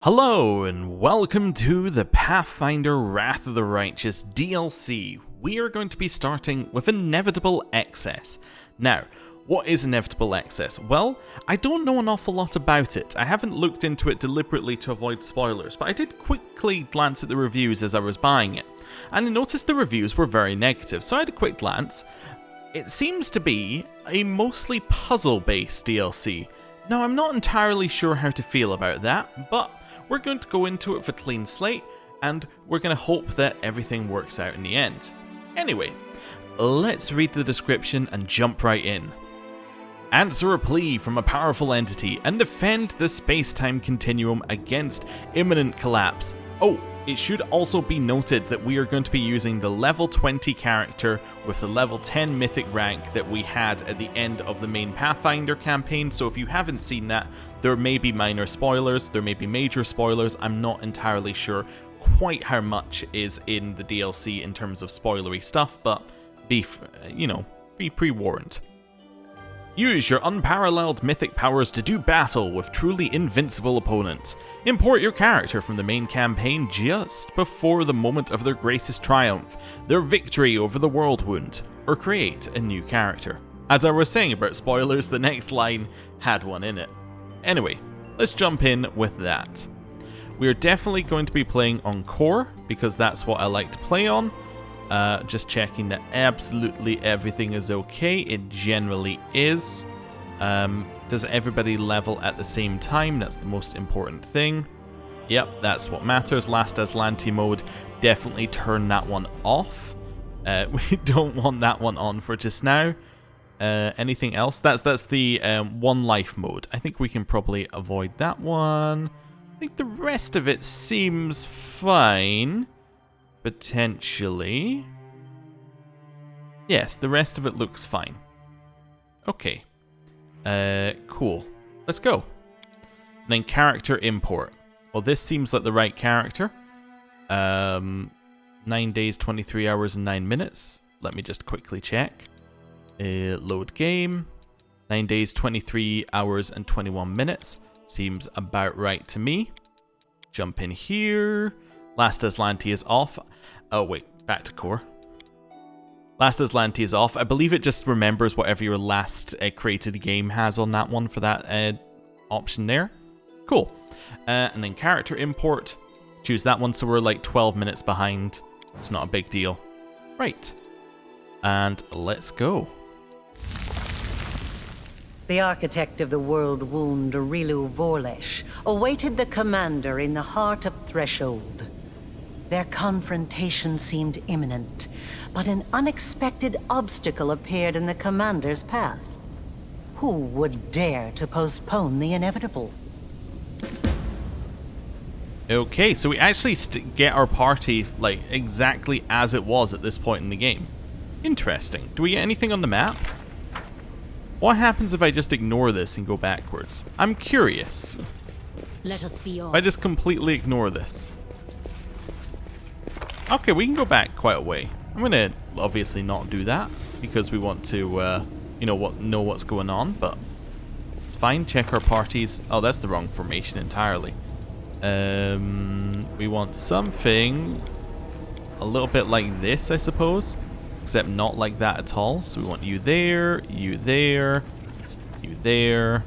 Hello and welcome to the Pathfinder Wrath of the Righteous DLC. We are going to be starting with Inevitable Excess. Now, what is Inevitable Excess? Well, I don't know an awful lot about it. I haven't looked into it deliberately to avoid spoilers, but I did quickly glance at the reviews as I was buying it, and I noticed the reviews were very negative, so I had a quick glance. It seems to be a mostly puzzle-based DLC. Now, I'm not entirely sure how to feel about that, but we're going to go into it with a clean slate, and we're going to hope that everything works out in the end. Anyway, let's read the description and jump right in. Answer a plea from a powerful entity and defend the space-time continuum against imminent collapse. Oh, it should also be noted that we are going to be using the level 20 character with the level 10 mythic rank that we had at the end of the main Pathfinder campaign, so if you haven't seen that, there may be minor spoilers, there may be major spoilers. I'm not entirely sure quite how much is in the DLC in terms of spoilery stuff, but be pre-warned. Use your unparalleled mythic powers to do battle with truly invincible opponents. Import your character from the main campaign just before the moment of their greatest triumph, their victory over the Worldwound, or create a new character. As I was saying about spoilers, the next line had one in it. Anyway, let's jump in with that. We are definitely going to be playing on core, because that's what I like to play on. Just checking that absolutely everything is okay. It generally is. Does everybody level at the same time? That's the most important thing. Yep, that's what matters. Last Aslanti mode, definitely turn that one off. We don't want that one on for just now. Anything else? That's the one life mode. I think we can probably avoid that one. I think the rest of it seems fine. Potentially. Yes, the rest of it looks fine. Okay. Cool. Let's go. And then character import. Well, this seems like the right character. 9 days, 23 hours, and 9 minutes. Let me just quickly check. Load game. 9 days, 23 hours, and 21 minutes. Seems about right to me. Jump in here. Last Aslanti is off. Oh wait, back to core. Last Aslanti is off. I believe it just remembers whatever your last created game has on that one for that option there. Cool. And then character import. Choose that one, so we're like 12 minutes behind. It's not a big deal. Right. And let's go. The architect of the Worldwound, Areelu Vorlesh, awaited the commander in the heart of Threshold. Their confrontation seemed imminent, but an unexpected obstacle appeared in the commander's path. Who would dare to postpone the inevitable? Okay, so we actually get our party like exactly as it was at this point in the game. Interesting. Do we get anything on the map? What happens if I just ignore this and go backwards? I'm curious. Let us be off. If I just completely ignore this. Okay, we can go back quite a way. I'm gonna obviously not do that because we want to, know what's going on. But it's fine. Check our parties. Oh, that's the wrong formation entirely. We want something a little bit like this, I suppose, except not like that at all. So we want you there, you there, you there.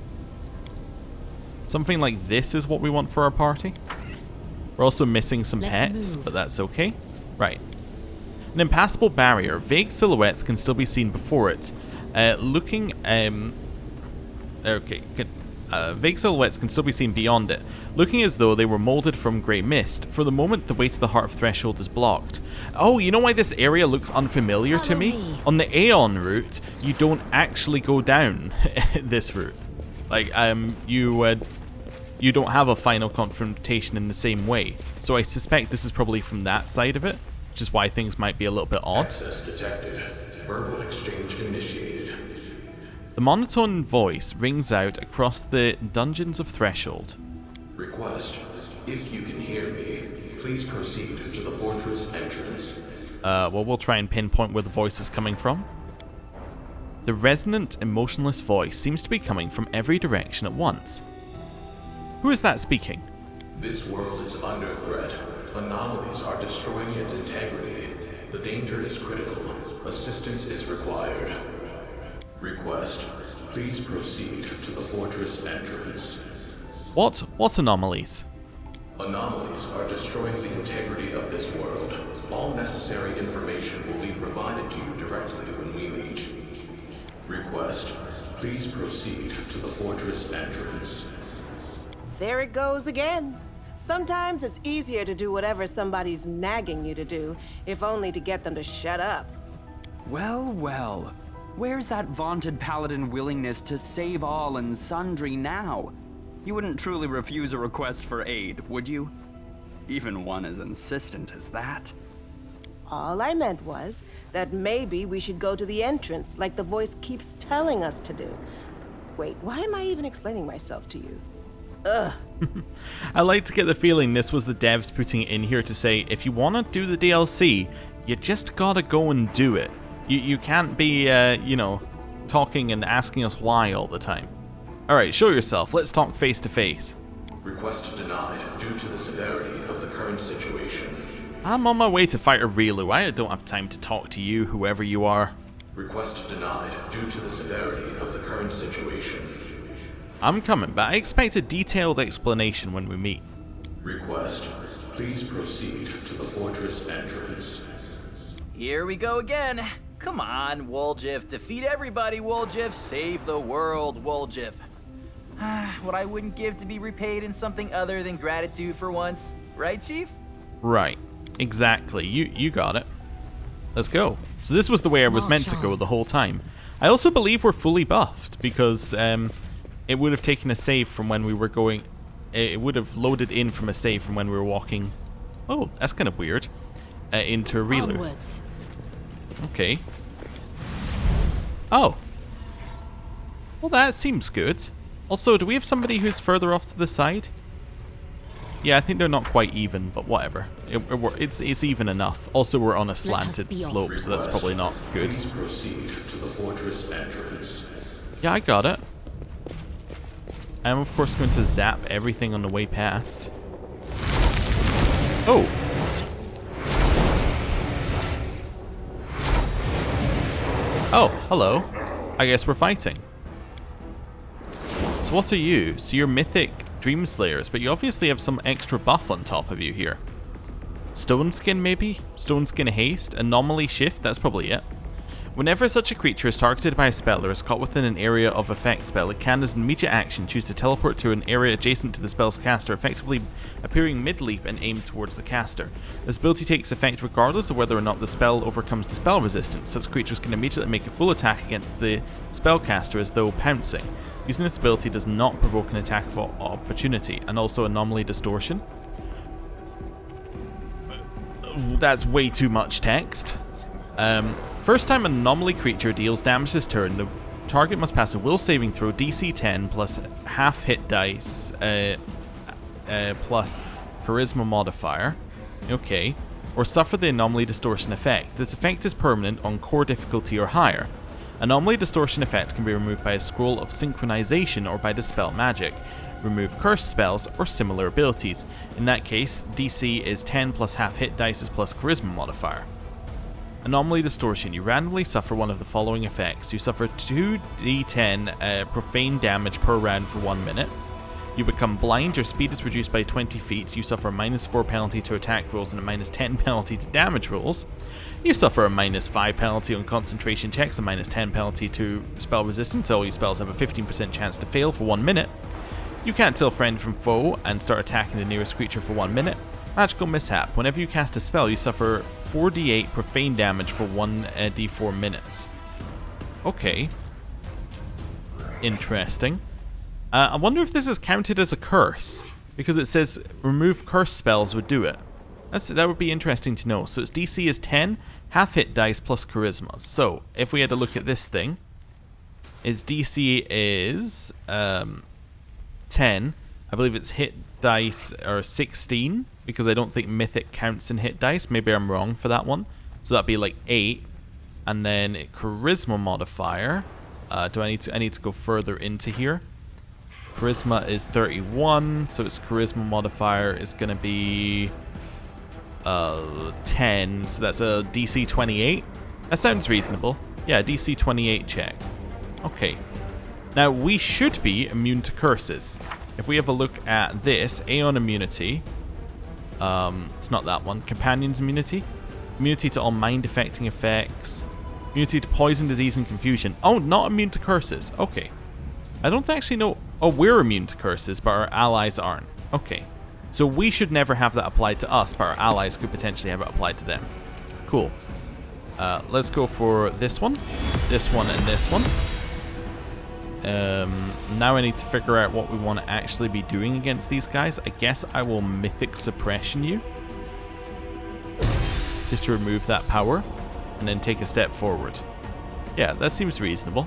Something like this is what we want for our party. We're also missing some pets, but that's okay. Right. An impassable barrier. Vague silhouettes can still be seen before it. Vague silhouettes can still be seen beyond it, looking as though they were molded from grey mist. For the moment, the way to the heart of Threshold is blocked. Oh, you know why this area looks unfamiliar to me? On the Aeon route, you don't actually go down this route. Like, you don't have a final confrontation in the same way. So I suspect this is probably from that side of it, which is why things might be a little bit odd. Access detected. Verbal exchange initiated. The monotone voice rings out across the dungeons of Threshold. Request. If you can hear me, please proceed to the fortress entrance. Well, we'll try and pinpoint where the voice is coming from. The resonant, emotionless voice seems to be coming from every direction at once. Who is that speaking? This world is under threat. Anomalies are destroying its integrity. The danger is critical. Assistance is required. Request, please proceed to the fortress entrance. What's anomalies? Anomalies are destroying the integrity of this world. All necessary information will be provided to you directly when we meet. Request, please proceed to the fortress entrance. There it goes again. Sometimes it's easier to do whatever somebody's nagging you to do, if only to get them to shut up. Well, well. Where's that vaunted paladin willingness to save all and sundry now? You wouldn't truly refuse a request for aid, would you? Even one as insistent as that. All I meant was that maybe we should go to the entrance, like the voice keeps telling us to do. Wait, why am I even explaining myself to you? Ugh. I like to get the feeling this was the devs putting it in here to say, if you want to do the DLC, you just gotta go and do it. You can't be, talking and asking us why all the time. Alright, show yourself. Let's talk face to face. Request denied due to the severity of the current situation. I'm on my way to fight Areelu. I don't have time to talk to you, whoever you are. Request denied due to the severity of the current situation. I'm coming, but I expect a detailed explanation when we meet. Request, please proceed to the fortress entrance. Here we go again. Come on, Woljif. Defeat everybody, Woljif. Save the world, Woljif. What I wouldn't give to be repaid in something other than gratitude for once. Right, Chief? Right. Exactly. You got it. Let's go. So this was the way I was meant to go the whole time. I also believe we're fully buffed because it would have taken a save from when we were going... It would have loaded in from a save from when we were walking... Oh, that's kind of weird. Into Areelu. Onwards. Okay. Oh. Well, that seems good. Also, do we have somebody who's further off to the side? Yeah, I think they're not quite even, but whatever. It's even enough. Also, we're on a slanted slope, so that's probably not good. Please proceed to the fortress entrance. Yeah, I got it. I'm, of course, going to zap everything on the way past. Oh! Oh, hello. I guess we're fighting. So what are you? So you're mythic Dream Slayers, but you obviously have some extra buff on top of you here. Stone Skin, maybe? Stone Skin Haste? Anomaly Shift? That's probably it. Whenever such a creature is targeted by a spell or is caught within an area of effect spell, it can, as an immediate action, choose to teleport to an area adjacent to the spell's caster, effectively appearing mid-leap and aim towards the caster. This ability takes effect regardless of whether or not the spell overcomes the spell resistance. Such creatures can immediately make a full attack against the spellcaster as though pouncing. Using this ability does not provoke an attack of opportunity, and also Anomaly Distortion. That's way too much text. First time an anomaly creature deals damage this turn, the target must pass a will saving throw DC 10 plus half hit dice plus charisma modifier. Okay. Or suffer the anomaly distortion effect. This effect is permanent on core difficulty or higher. Anomaly distortion effect can be removed by a scroll of synchronization or by dispel magic. Remove cursed spells or similar abilities. In that case, DC is 10 plus half hit dice plus charisma modifier. Anomaly Distortion. You randomly suffer one of the following effects. You suffer 2d10 profane damage per round for 1 minute. You become blind, your speed is reduced by 20 feet. You suffer a -4 penalty to attack rolls and a -10 penalty to damage rolls. You suffer a -5 penalty on concentration checks, a -10 penalty to spell resistance. All your spells have a 15% chance to fail for 1 minute. You can't tell friend from foe and start attacking the nearest creature for 1 minute. Magical Mishap. Whenever you cast a spell, you suffer 4d8 profane damage for 1d4 minutes. Okay. Interesting. I wonder if this is counted as a curse, because it says remove curse spells would do it. That would be interesting to know. So its DC is 10, half hit dice plus charisma. So if we had a look at this thing, its DC is 10. I believe its hit dice are 16, because I don't think mythic counts in hit dice. Maybe I'm wrong for that one. So that'd be like 8, and then charisma modifier. I need to go further into here? Charisma is 31, so its charisma modifier is going to be 10, so that's a DC 28. That sounds reasonable. Yeah, DC 28 check. Okay. Now, we should be immune to curses. If we have a look at this, Aeon immunity, it's not that one, Companion's immunity, immunity to all mind-affecting effects, immunity to poison, disease, and confusion. Oh, not immune to curses. Okay. I don't actually know. Oh, we're immune to curses, but our allies aren't. Okay. So we should never have that applied to us, but our allies could potentially have it applied to them. Cool. Let's go for this one, and this one. Now I need to figure out what we want to actually be doing against these guys. I guess I will Mythic Suppression you, just to remove that power, and then take a step forward. Yeah, that seems reasonable.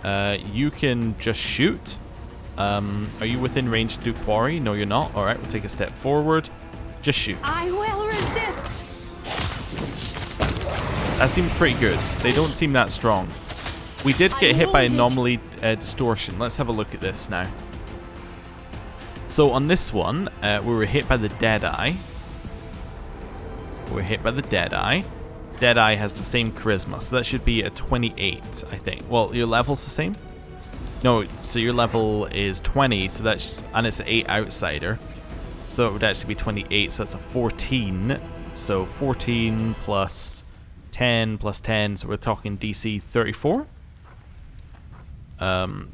You can just shoot. Are you within range to do quarry? No, you're not. Alright, we'll take a step forward. Just shoot. I will resist. That seemed pretty good. They don't seem that strong. We did get hit by anomaly distortion. Let's have a look at this now. So on this one, we were hit by the Deadeye. Deadeye has the same charisma, so that should be a 28, I think. Well, your level's the same? No, so your level is 20, so that's, and it's an 8 outsider. So it would actually be 28, so that's a 14. So 14 plus 10 plus 10, so we're talking DC 34.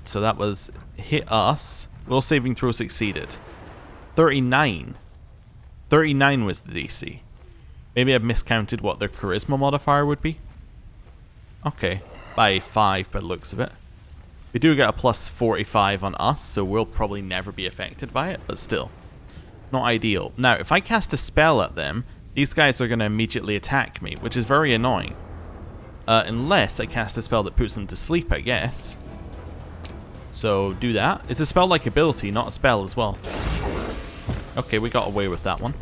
So that was hit us. Will saving throw succeeded. 39. 39 was the DC. Maybe I've miscounted what their charisma modifier would be. Okay, by 5 by the looks of it. We do get a plus 45 on us, so we'll probably never be affected by it, but still. Not ideal. Now, if I cast a spell at them, these guys are going to immediately attack me, which is very annoying. Unless I cast a spell that puts them to sleep, I guess. So, do that. It's a spell-like ability, not a spell as well. Okay, we got away with that one.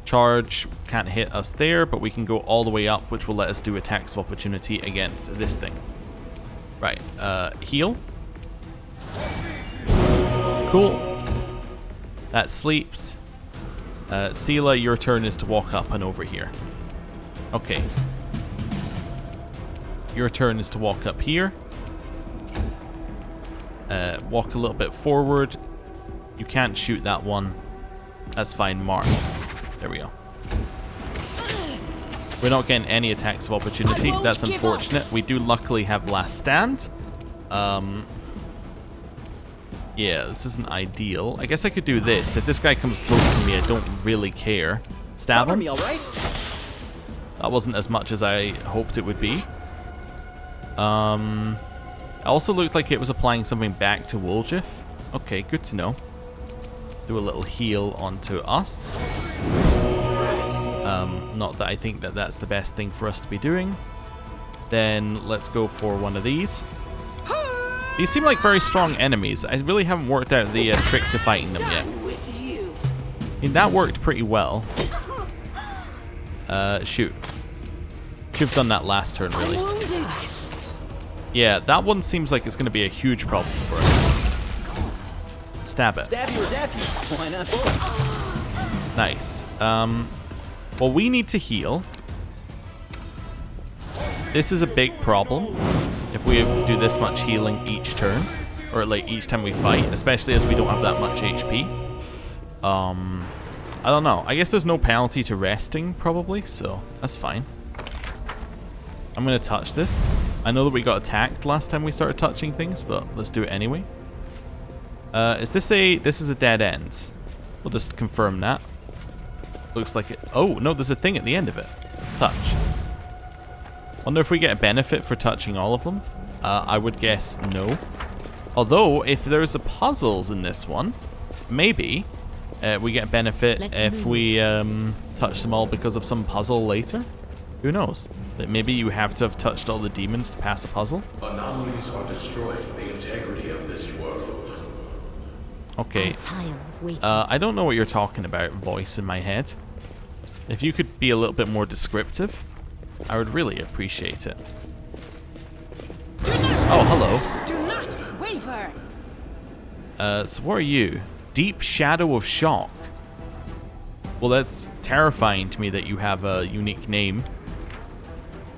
Charge can't hit us there, but we can go all the way up, which will let us do attacks of opportunity against this thing. Right, heal. Cool. That sleeps. Sela, your turn is to walk up and over here. Okay. Your turn is to walk up here. Walk a little bit forward. You can't shoot that one. That's fine, mark. There we go. We're not getting any attacks of opportunity. That's unfortunate. We do luckily have last stand. Yeah, this isn't ideal. I guess I could do this. If this guy comes close to me, I don't really care. Stab him. That wasn't as much as I hoped it would be. It also looked like it was applying something back to Woljif. Okay, good to know. Do a little heal onto us. Not that I think that that's the best thing for us to be doing. Then let's go for one of these. These seem like very strong enemies. I really haven't worked out the trick to fighting them yet. I mean, that worked pretty well. Shoot. Should have done that last turn, really. Yeah, that one seems like it's going to be a huge problem for us. Stab it. Why not both? Nice. Well, we need to heal. This is a big problem if we have to do this much healing each turn, or like each time we fight, especially as we don't have that much HP. I don't know. I guess there's no penalty to resting, probably, so that's fine. I'm going to touch this. I know that we got attacked last time we started touching things, but let's do it anyway. This is a dead end. We'll just confirm that. Looks like it. Oh, no, there's a thing at the end of it. Touch. Wonder if we get a benefit for touching all of them. I would guess no. Although, if there's a puzzles in this one, maybe we get a benefit if we touch them all because of some puzzle later. Who knows? But maybe you have to have touched all the demons to pass a puzzle. Anomalies are destroying the integrity of this world. Okay. I don't know what you're talking about, voice in my head. If you could be a little bit more descriptive, I would really appreciate it. Oh, hello. Do not waver. over. So what are you? Deep Shadow of Shock. Well, that's terrifying to me that you have a unique name.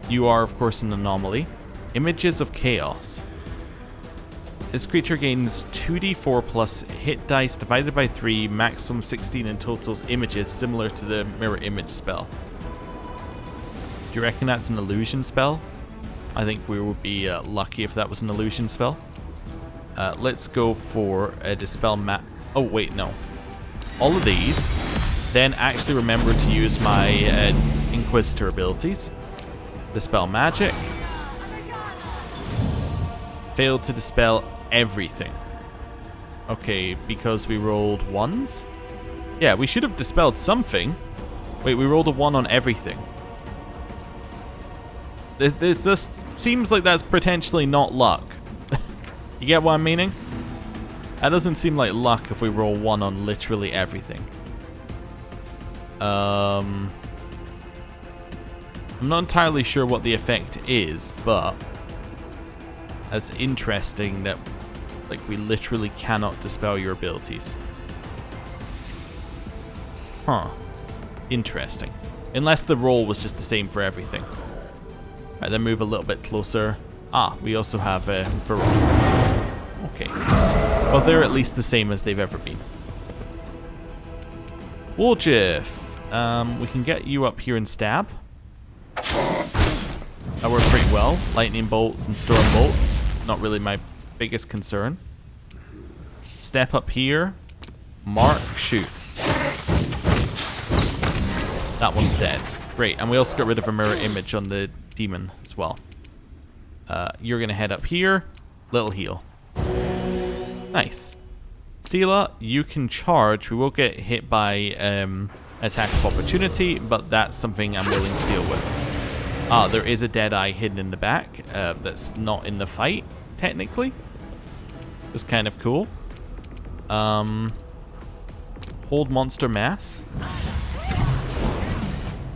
You are, of course, an anomaly. Images of Chaos. This creature gains 2d4 plus hit dice divided by 3, maximum 16 in totals images, similar to the mirror image spell. Do you reckon that's an illusion spell? I think we would be lucky if that was an illusion spell. Let's go for a dispel map. Oh, wait, no. All of these. Then actually remember to use my Inquisitor abilities. Dispel magic. Failed to dispel everything. Okay, because we rolled ones? Yeah, we should have dispelled something. Wait, we rolled a 1 on everything. This just seems like that's potentially not luck. You get what I'm meaning? That doesn't seem like luck if we roll 1 on literally everything. I'm not entirely sure what the effect is, but that's interesting that like we literally cannot dispel your abilities. Huh. Interesting. Unless the roll was just the same for everything. Right, then move a little bit closer. Ah, we also have Varrock. Okay. Well, they're at least the same as they've ever been. Woljif. We can get you up here and stab. That worked pretty well. Lightning bolts and storm bolts. Not really my biggest concern. Step up here. Mark, shoot. That one's dead. Great. And we also got rid of a mirror image on the demon as well. You're going to head up here. Little heal. Nice. Sela, you can charge. We will get hit by attack of opportunity, but that's something I'm willing to deal with. Ah, there is a dead eye hidden in the back. That's not in the fight, technically. It's kind of cool. Hold monster mass.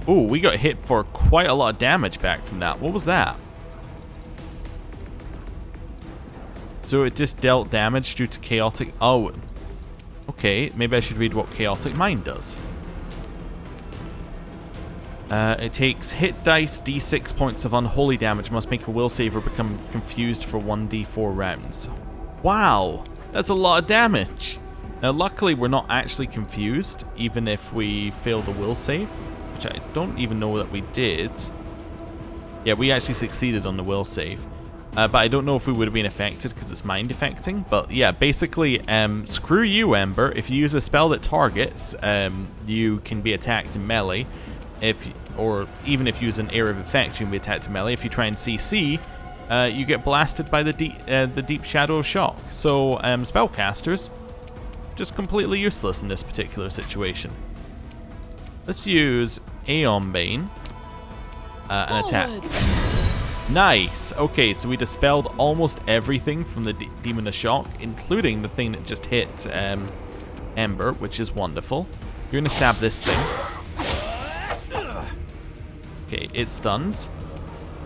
Ooh, we got hit for quite a lot of damage back from that. What was that? So it just dealt damage due to chaotic... Oh, okay. Maybe I should read what Chaotic Mind does. It takes hit dice, d6 points of unholy damage, must make a will save or become confused for 1d4 rounds. Wow, that's a lot of damage. Now, luckily, we're not actually confused, even if we fail the will save, which I don't even know that we did. Yeah, we actually succeeded on the will save. But I don't know if we would have been affected because it's mind affecting. But yeah, basically, screw you, Ember. If you use a spell that targets, you can be attacked in melee. Or even if you use an area of effect, you can be attacked in melee. If you try and CC, you get blasted by the deep shadow of shock. So spellcasters, just completely useless in this particular situation. Let's use Aeon Bane and attack. Nice. Okay, so we dispelled almost everything from the Demon of Shock, including the thing that just hit Ember, which is wonderful. You're going to stab this thing. Okay, it's stunned.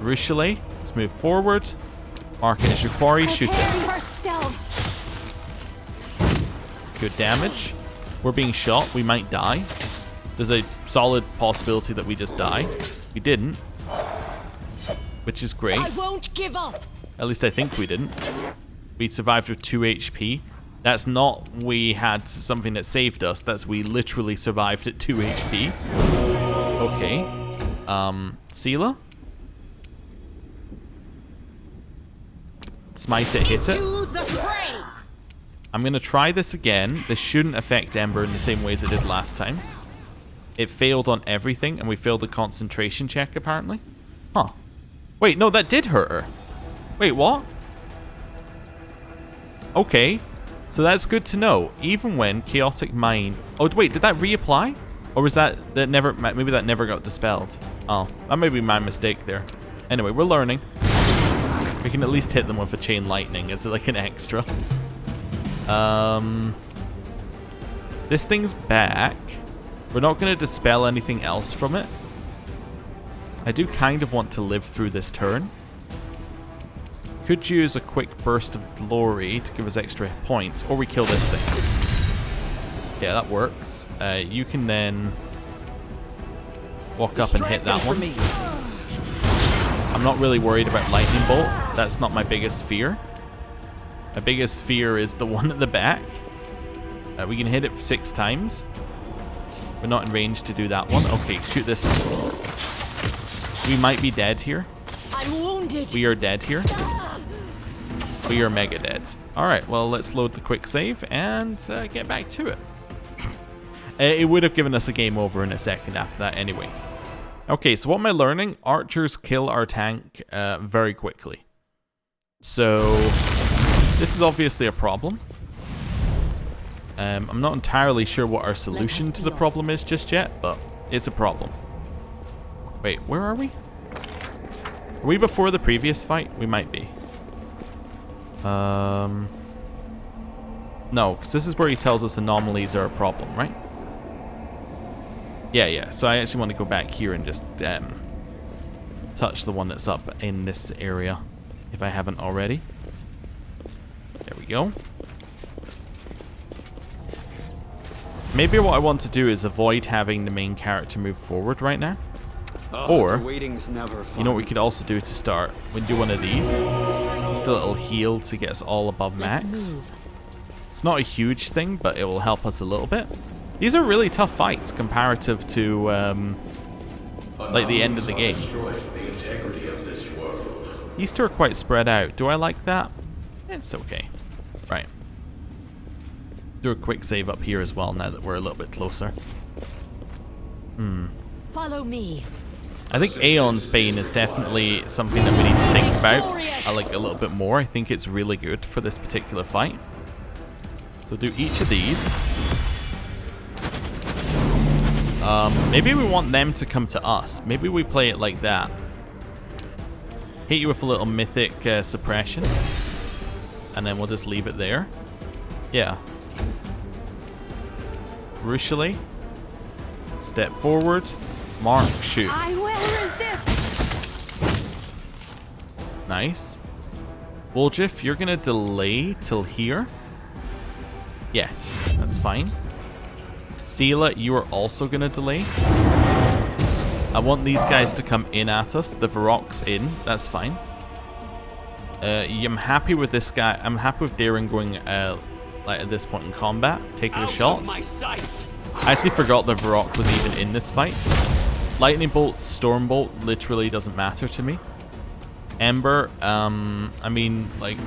Ruchelet, let's move forward. Mark it as your quarry, shoot it. Good damage. We're being shot, we might die. There's a solid possibility that we just die. We didn't. Which is great. I won't give up. At least I think we didn't. We survived with 2 HP. That's not we had something that saved us. That's we literally survived at 2 HP. Okay. Sela? Smite it, hit it. I'm going to try this again. This shouldn't affect Ember in the same way as it did last time. It failed on everything, and we failed the concentration check, apparently. Huh. Wait, no, that did hurt her. Wait, what? Okay. So that's good to know. Even when Chaotic Mind... Oh, wait, did that reapply? Or was that never... Maybe that never got dispelled. Oh, that may be my mistake there. Anyway, we're learning. We can at least hit them with a Chain Lightning as like an extra. This thing's back. We're not going to dispel anything else from it. I do kind of want to live through this turn. could use a quick burst of glory to give us extra points, or we kill this thing. Yeah, that works. You can then walk up and hit that one. I'm not really worried about lightning bolt. That's not my biggest fear. My biggest fear is the one at the back. We can hit it 6 times. We're not in range to do that one. Okay, shoot this one. We might be dead here. I'm wounded. We are dead here. We are mega dead. Alright, well, let's load the quick save and get back to it. It would have given us a game over in a second after that anyway. Okay, so what am I learning? Archers kill our tank very quickly. So, this is obviously a problem. I'm not entirely sure what our solution to the problem is just yet, but it's a problem. Wait, where are we? Are we before the previous fight? We might be. No, because this is where he tells us anomalies are a problem, right? Yeah. So I actually want to go back here and just touch the one that's up in this area, if I haven't already. There we go. Maybe what I want to do is avoid having the main character move forward right now. Or, you know what we could also do to start? We can do one of these. Just a little heal to get us all above max. It's not a huge thing, but it will help us a little bit. These are really tough fights comparative to like the end of the game. These two are quite spread out. Do I like that? It's okay. Right. Do a quick save up here as well now that we're a little bit closer. Follow me. I think Aeon's Bane is definitely something that we need to think about a little bit more. I think it's really good for this particular fight. So do each of these. Maybe we want them to come to us. Maybe we play it like that. Hit you with a little mythic suppression. And then we'll just leave it there. Yeah. Crucially. Step forward. Mark, shoot. I will resist. Nice. Woljif, you're gonna delay till here. Yes, that's fine. Seela, you are also gonna delay. I want these guys to come in at us. The Varrock's in. That's fine. I'm happy with this guy. I'm happy with Darren going like at this point in combat, taking the shots. I actually forgot the Varrock was even in this fight. Lightning Bolt, Storm Bolt literally doesn't matter to me. Ember, I mean, like,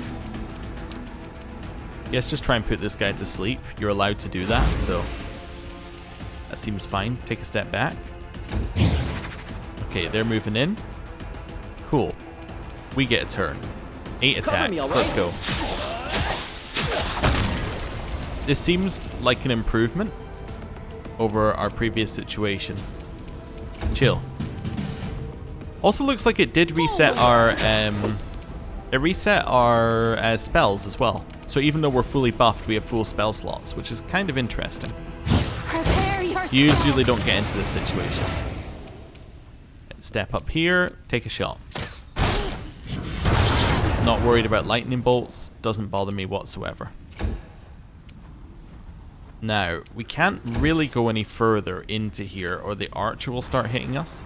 I guess just try and put this guy to sleep. You're allowed to do that, so that seems fine. Take a step back. Okay, they're moving in. Cool. We get a turn. 8 attacks. Let's go. This seems like an improvement over our previous situation. Chill. Also looks like it did reset our spells as well. So even though we're fully buffed, we have full spell slots, which is kind of interesting. You usually don't get into this situation. Step up here, take a shot. Not worried about lightning bolts, doesn't bother me whatsoever. Now, we can't really go any further into here or the archer will start hitting us.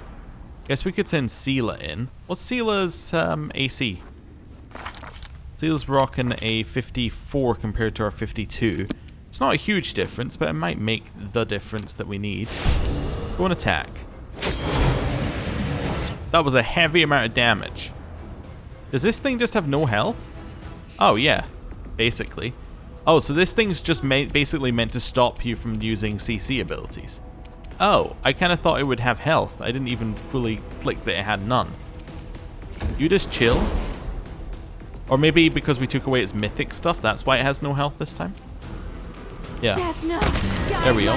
Guess we could send Seela in. What's Seela's AC? Seela's rocking a 54 compared to our 52. It's not a huge difference, but it might make the difference that we need. Go and attack. That was a heavy amount of damage. Does this thing just have no health? Oh, yeah. Basically. Oh, so this thing's just basically meant to stop you from using CC abilities. Oh, I kind of thought it would have health. I didn't even fully click that it had none. You just chill. Or maybe because we took away its mythic stuff, that's why it has no health this time. Yeah. There we go.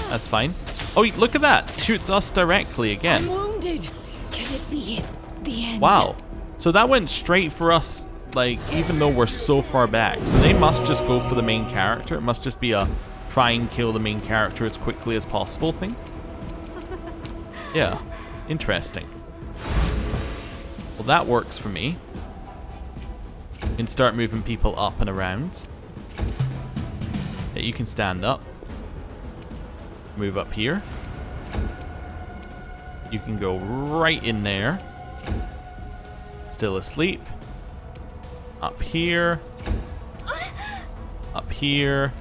That's fine. Oh, look at that. Shoots us directly again. I'm wounded. Can it be the end? Wow. So that went straight for us, like, even though we're so far back. So they must just go for the main character. It must just be a try and kill the main character as quickly as possible thing. Yeah. Interesting. Well, that works for me. You can start moving people up and around. Yeah, you can stand up. Move up here. You can go right in there. Still asleep. Up here. Up here.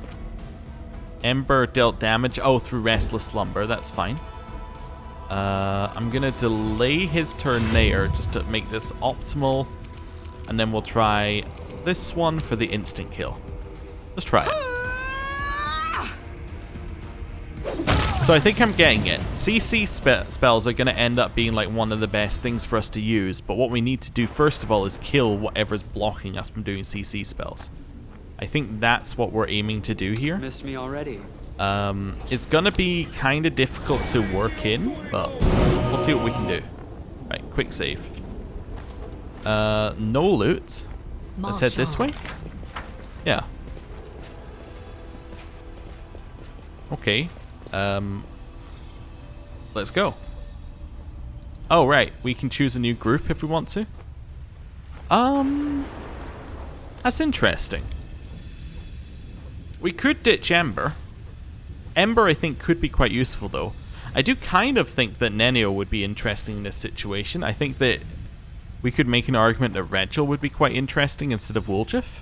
Ember dealt damage. Oh, through restless slumber. That's fine. I'm gonna delay his turn there just to make this optimal. And then we'll try this one for the instant kill. Let's try it. So I think I'm getting it. CC spells are going to end up being like one of the best things for us to use, but what we need to do first of all is kill whatever's blocking us from doing CC spells. I think that's what we're aiming to do here. Missed me already. It's going to be kind of difficult to work in, but we'll see what we can do. Right, quick save. No loot. Let's head this way. Yeah. Okay. Let's go. Oh, right. We can choose a new group if we want to. That's interesting. We could ditch Ember. Ember, I think, could be quite useful, though. I do kind of think that Nenio would be interesting in this situation. I think that we could make an argument that Regil would be quite interesting instead of Woljif.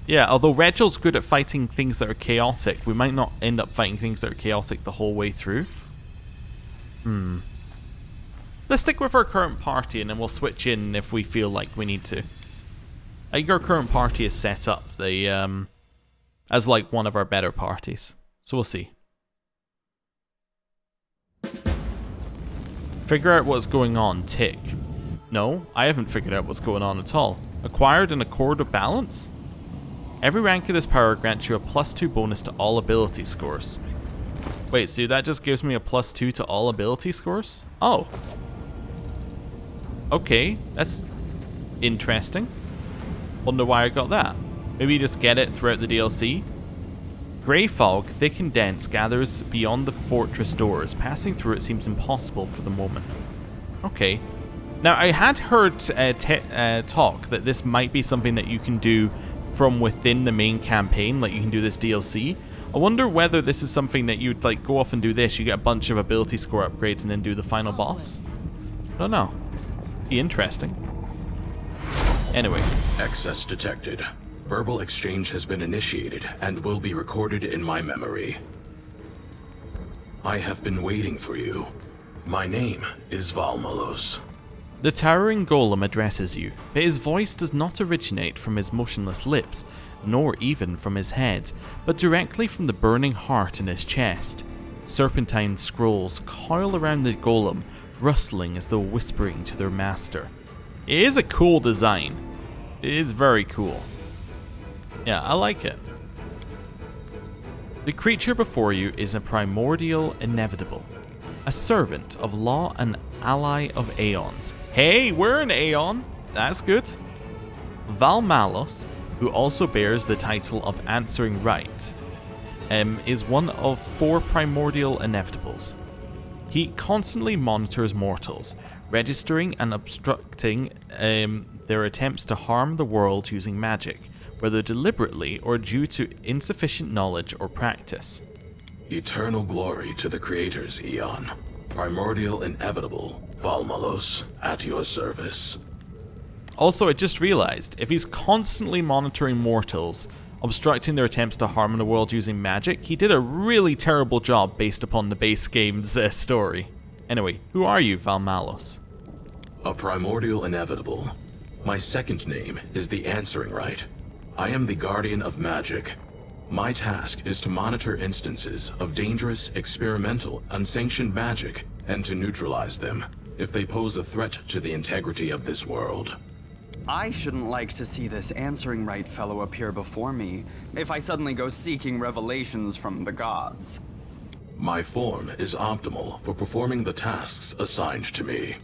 Yeah, although Regil's good at fighting things that are chaotic, we might not end up fighting things that are chaotic the whole way through. Let's stick with our current party and then we'll switch in if we feel like we need to. I think our current party is set up as like one of our better parties. So we'll see. Figure out what's going on, tick. No, I haven't figured out what's going on at all. Acquired an Accord of Balance? Every rank of this power grants you a +2 bonus to all ability scores. Wait, so that just gives me a +2 to all ability scores? Oh. Okay, that's interesting. Wonder why I got that. Maybe you just get it throughout the DLC? Grey fog, thick and dense, gathers beyond the fortress doors. Passing through it seems impossible for the moment. Okay. Now, I had heard talk that this might be something that you can do from within the main campaign, like you can do this DLC. I wonder whether this is something that you'd like go off and do this, you get a bunch of ability score upgrades and then do the final boss. I don't know. Be interesting. Anyway. Access detected. Verbal exchange has been initiated and will be recorded in my memory. I have been waiting for you. My name is Valmolos. The towering golem addresses you, but his voice does not originate from his motionless lips, nor even from his head, but directly from the burning heart in his chest. Serpentine scrolls coil around the golem, rustling as though whispering to their master. It is a cool design. It is very cool. Yeah, I like it. The creature before you is a primordial inevitable, a servant of law and ally of aeons. Hey, we're an aeon. That's good. Valmolos, who also bears the title of Answering Right, is one of 4 primordial inevitables. He constantly monitors mortals, registering and obstructing their attempts to harm the world using magic, whether deliberately or due to insufficient knowledge or practice. Eternal glory to the creators, Eon. Primordial inevitable, Valmolos, at your service. Also, I just realized, if he's constantly monitoring mortals, obstructing their attempts to harm the world using magic, he did a really terrible job based upon the base game's story. Anyway, who are you, Valmolos? A primordial inevitable. My second name is the Answering Right. I am the Guardian of Magic. My task is to monitor instances of dangerous, experimental, unsanctioned magic, and to neutralize them if they pose a threat to the integrity of this world. I shouldn't like to see this Answering Right fellow appear before me if I suddenly go seeking revelations from the gods. My form is optimal for performing the tasks assigned to me.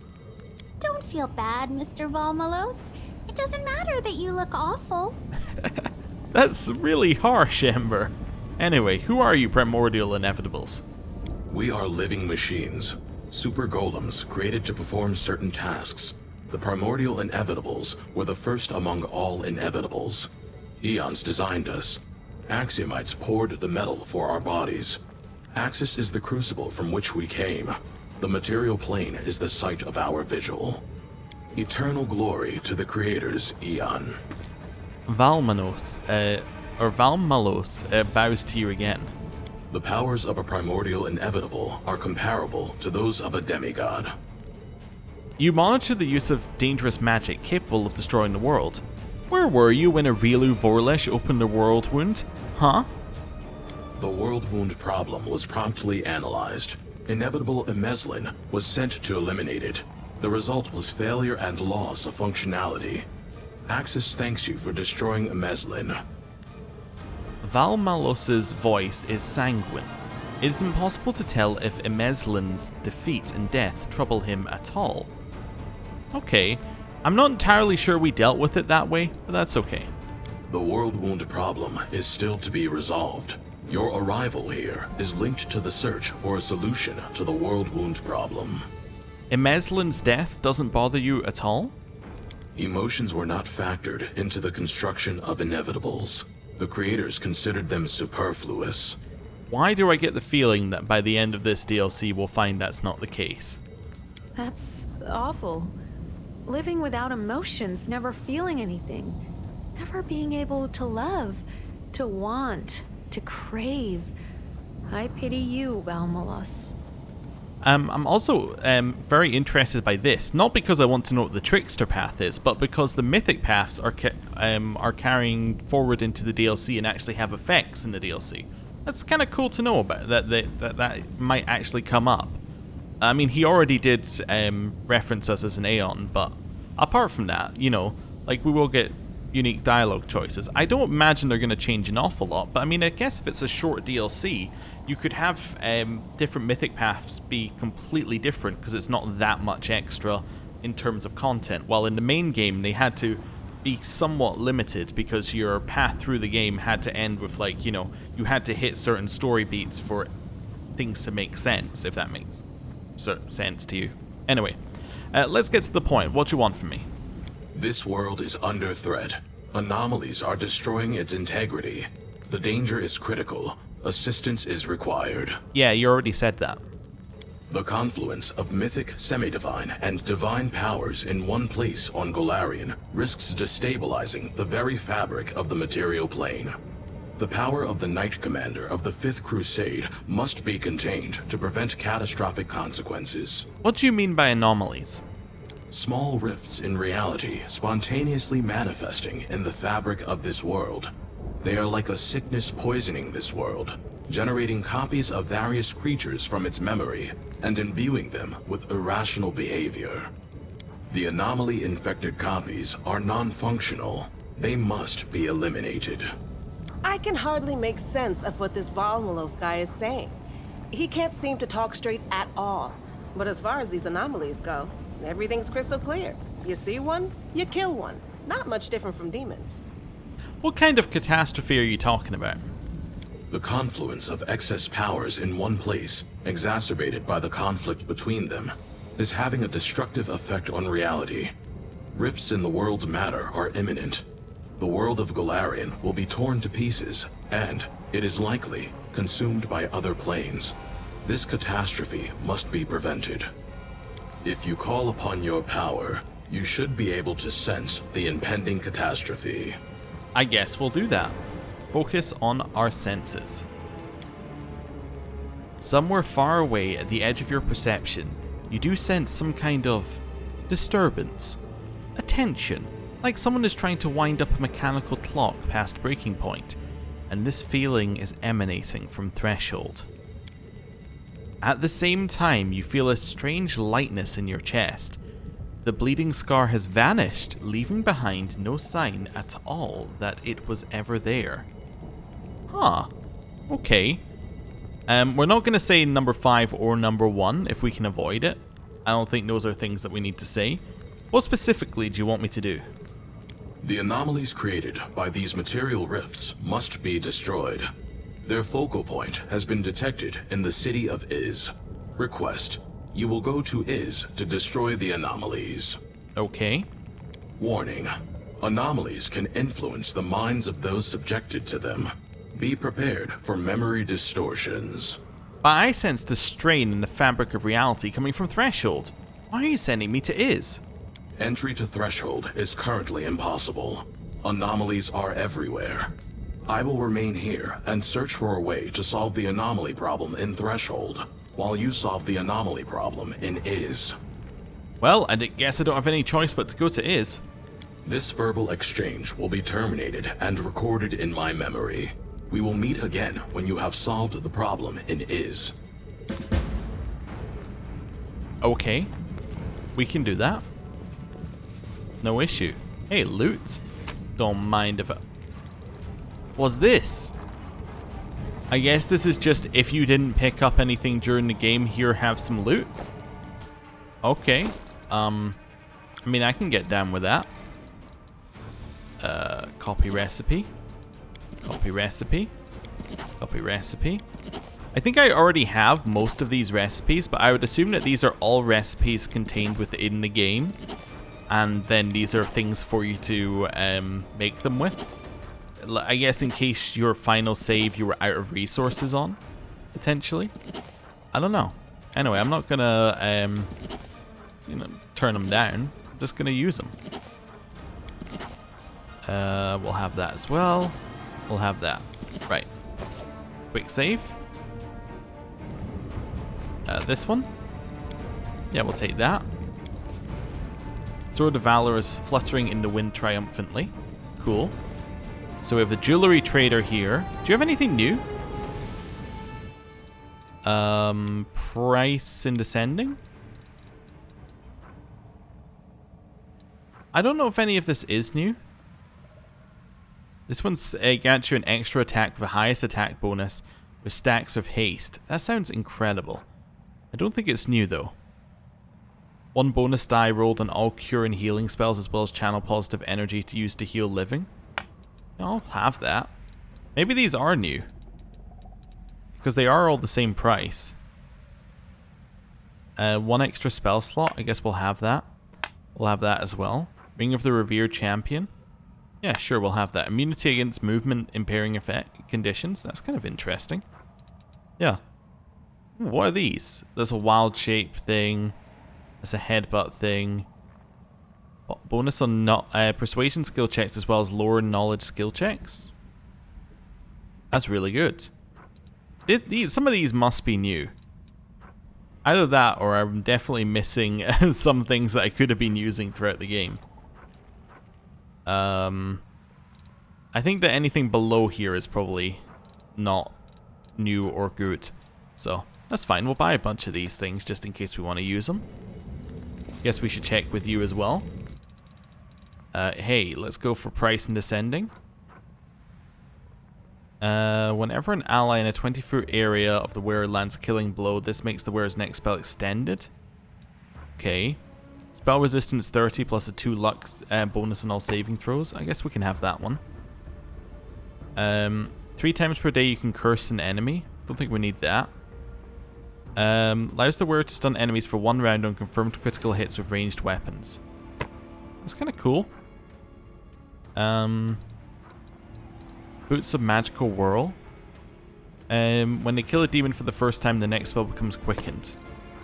Don't feel bad, Mr. Valmolos. It doesn't matter that you look awful. That's really harsh, Ember. Anyway, who are you, primordial inevitables? We are living machines, super golems created to perform certain tasks. The primordial inevitables were the first among all inevitables. Eons designed us. Axiomite poured the metal for our bodies. Axis is the crucible from which we came. The material plane is the site of our vigil. Eternal glory to the creators, Eon. Valmolos bows to you again. The powers of a primordial inevitable are comparable to those of a demigod. You monitor the use of dangerous magic capable of destroying the world. Where were you when Areelu Vorlesh opened the Worldwound? Huh? The Worldwound problem was promptly analyzed. Inevitable Emeslin was sent to eliminate it. The result was failure and loss of functionality. Axis thanks you for destroying Emeslin. Valmolos' voice is sanguine. It is impossible to tell if Emeslin's defeat and death trouble him at all. Okay, I'm not entirely sure we dealt with it that way, but that's okay. The Worldwound problem is still to be resolved. Your arrival here is linked to the search for a solution to the Worldwound problem. Emeslin's death doesn't bother you at all? Emotions were not factored into the construction of inevitables. The creators considered them superfluous. Why do I get the feeling that by the end of this DLC we'll find that's not the case? That's awful. Living without emotions, never feeling anything. Never being able to love, to want, to crave. I pity you, Valmolos. I'm also very interested by this, not because I want to know what the trickster path is, but because the mythic paths are carrying forward into the DLC and actually have effects in the DLC. That's kind of cool to know about, that might actually come up. I mean, he already did reference us as an Aeon, but apart from that, you know, like, we will get unique dialogue choices. I don't imagine they're going to change an awful lot, but I mean, I guess if it's a short DLC, you could have different mythic paths be completely different because it's not that much extra in terms of content, while in the main game they had to be somewhat limited because your path through the game had to end with, like, you know, you had to hit certain story beats for things to make sense, if that makes sense to you. Anyway, let's get to the point. What do you want from me? This world is under threat. Anomalies are destroying its integrity. The danger is critical. Assistance is required. Yeah, you already said that. The confluence of mythic, semi-divine, and divine powers in one place on Golarion risks destabilizing the very fabric of the material plane. The power of the Knight Commander of the 5th Crusade must be contained to prevent catastrophic consequences. What do you mean by anomalies? Small rifts in reality spontaneously manifesting in the fabric of this world. They are like a sickness poisoning this world, generating copies of various creatures from its memory and imbuing them with irrational behavior. The anomaly-infected copies are non-functional. They must be eliminated. I can hardly make sense of what this Valmolos guy is saying. He can't seem to talk straight at all. But as far as these anomalies go, everything's crystal clear. You see one, you kill one. Not much different from demons. What kind of catastrophe are you talking about? The confluence of excess powers in one place, exacerbated by the conflict between them, is having a destructive effect on reality. Rifts in the world's matter are imminent. The world of Golarion will be torn to pieces, and, it is likely, consumed by other planes. This catastrophe must be prevented. If you call upon your power, you should be able to sense the impending catastrophe. I guess we'll do that. Focus on our senses. Somewhere far away at the edge of your perception, you do sense some kind of disturbance, a tension, like someone is trying to wind up a mechanical clock past breaking point, and this feeling is emanating from Threshold. At the same time, you feel a strange lightness in your chest. The bleeding scar has vanished, leaving behind no sign at all that it was ever there. Huh. Okay. We're not going to say number 5 or number 1 if we can avoid it. I don't think those are things that we need to say. What specifically do you want me to do? The anomalies created by these material rifts must be destroyed. Their focal point has been detected in the city of Iz. Request: you will go to Iz to destroy the anomalies. Okay. Warning. Anomalies can influence the minds of those subjected to them. Be prepared for memory distortions. But I sensed a strain in the fabric of reality coming from Threshold. Why are you sending me to Iz? Entry to Threshold is currently impossible. Anomalies are everywhere. I will remain here and search for a way to solve the anomaly problem in Threshold, while you solve the anomaly problem in Iz. Well, I guess I don't have any choice but to go to Iz. This verbal exchange will be terminated and recorded in my memory. We will meet again when you have solved the problem in Iz. Okay. We can do that. No issue. Hey, loot. Don't mind if it... What's this? I guess this is just if you didn't pick up anything during the game, here, have some loot. Okay. I mean, I can get down with that. Copy recipe. Copy recipe. Copy recipe. I think I already have most of these recipes, but I would assume that these are all recipes contained within the game. And then these are things for you to make them with. I guess in case your final save you were out of resources on, potentially. I don't know. Anyway, I'm not gonna turn them down. I'm just gonna use them. We'll have that as well. We'll have that. Right. Quick save. This one. Yeah, we'll take that. Sword of Valor is fluttering in the wind triumphantly. Cool. So we have a jewelry trader here. Do you have anything new? Price in descending? I don't know if any of this is new. This one's grants you an extra attack with the highest attack bonus with stacks of haste. That sounds incredible. I don't think it's new though. One bonus die rolled on all cure and healing spells as well as channel positive energy to use to heal living. I'll have that. Maybe these are new. Because they are all the same price. One extra spell slot. I guess we'll have that. We'll have that as well. Ring of the Revered Champion. Yeah, sure, we'll have that. Immunity against movement impairing effect conditions. That's kind of interesting. Yeah. Ooh, what are these? There's a wild shape thing. There's a headbutt thing. Bonus on persuasion skill checks as well as lore and knowledge skill checks. That's really good. Some of these must be new. Either that or I'm definitely missing some things that I could have been using throughout the game. I think that anything below here is probably not new or good. So that's fine. We'll buy a bunch of these things just in case we want to use them. Guess we should check with you as well. Hey, let's go for price and descending. Whenever an ally in a 20-foot area of the wearer lands a killing blow, this makes the wearer's next spell extended. Okay. Spell resistance 30 plus a 2 luck bonus on all saving throws. I guess we can have that one. 3 times per day you can curse an enemy. Don't think we need that. Allows the wearer to stun enemies for 1 round on confirmed critical hits with ranged weapons. That's kind of cool. Boots of Magical Whirl. When they kill a demon for the first time, the next spell becomes quickened.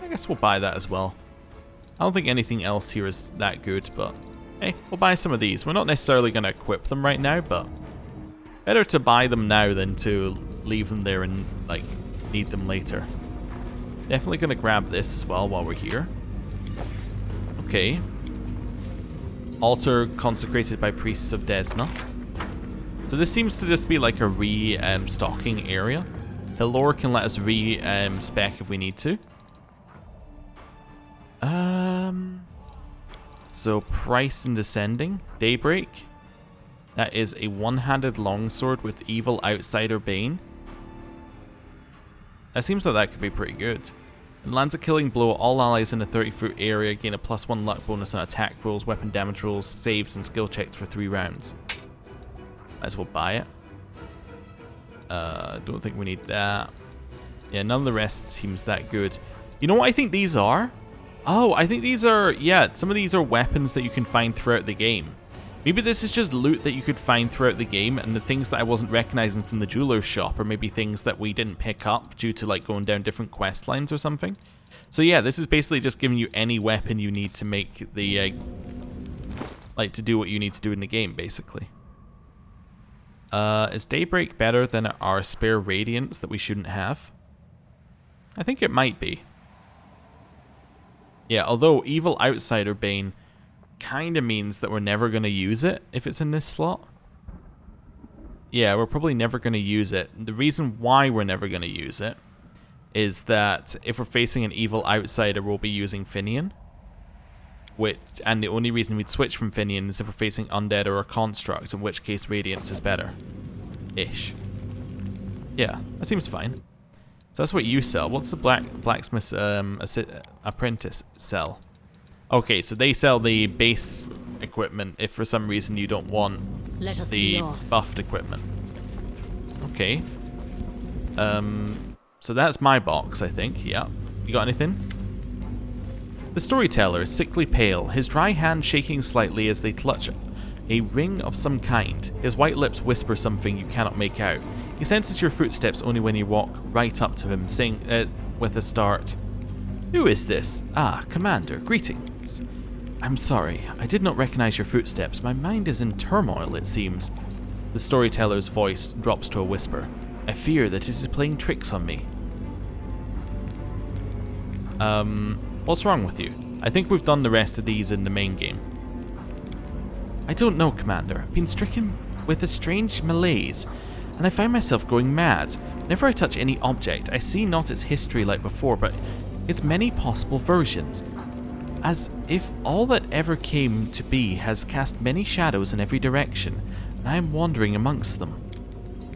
I guess we'll buy that as well. I don't think anything else here is that good, but hey, we'll buy some of these. We're not necessarily going to equip them right now, but better to buy them now than to leave them there and like need them later. Definitely going to grab this as well while we're here. Okay. Altar consecrated by priests of Desna. So this seems to just be like a re-stocking area. Hilor can let us re-spec if we need to. So price and descending. Daybreak. That is a one-handed longsword with evil outsider bane. That seems like that could be pretty good. It lands a killing blow. All allies in a 30-foot area gain a +1 luck bonus on attack rolls, weapon damage rolls, saves, and skill checks for 3 rounds. Might as well buy it. Don't think we need that. Yeah, none of the rest seems that good. You know what I think these are? Oh, I think these are, yeah, some of these are weapons that you can find throughout the game. Maybe this is just loot that you could find throughout the game, and the things that I wasn't recognizing from the jeweler's shop are maybe things that we didn't pick up due to like going down different quest lines or something. So yeah, this is basically just giving you any weapon you need to make the, like to do what you need to do in the game, basically. Is Daybreak better than our spare Radiance that we shouldn't have? I think it might be. Yeah, although Evil Outsider Bane kind of means that we're never going to use it if it's in this slot. Yeah, we're probably never going to use it. The reason why we're never going to use it is that if we're facing an Evil Outsider, we'll be using Finian. And the only reason we'd switch from Finian is if we're facing Undead or a Construct, in which case Radiance is better. Ish. Yeah, that seems fine. So that's what you sell. What's the blacksmith's apprentice sell? Okay, so they sell the base equipment if for some reason you don't want the buffed equipment. Okay. So that's my box, I think. Yeah. You got anything? The storyteller is sickly pale, his dry hand shaking slightly as they clutch a ring of some kind. His white lips whisper something you cannot make out. He senses your footsteps only when you walk right up to him, saying with a start, "Who is this? Ah, Commander, greetings. I'm sorry, I did not recognize your footsteps. My mind is in turmoil, it seems." The storyteller's voice drops to a whisper. "I fear that it is playing tricks on me." What's wrong with you? I think we've done the rest of these in the main game. I don't know, Commander. I've been stricken with a strange malaise, and I find myself going mad. Whenever I touch any object, I see not its history like before, but its many possible versions. As if all that ever came to be has cast many shadows in every direction, and I am wandering amongst them.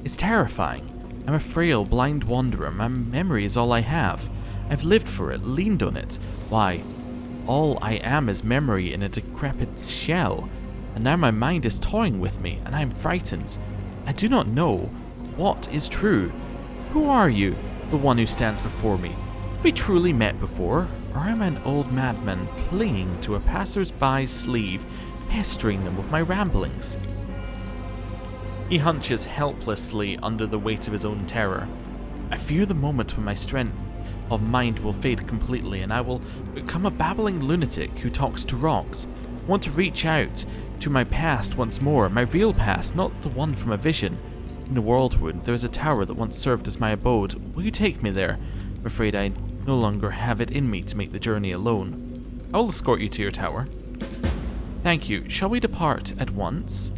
It's terrifying. I'm a frail, blind wanderer. My memory is all I have. I've lived for it, leaned on it. Why, all I am is memory in a decrepit shell. And now my mind is toying with me, and I am frightened. I do not know what is true. Who are you, the one who stands before me? Have we truly met before? Or am I an old madman clinging to a passers-by's sleeve, pestering them with my ramblings? He hunches helplessly under the weight of his own terror. I fear the moment when my strength of mind will fade completely, and I will become a babbling lunatic who talks to rocks. I want to reach out to my past once more, my real past, not the one from a vision. In the Worldwound, there is a tower that once served as my abode. Will you take me there? I'm afraid I no longer have it in me to make the journey alone. I will escort you to your tower. Thank you. Shall we depart at once?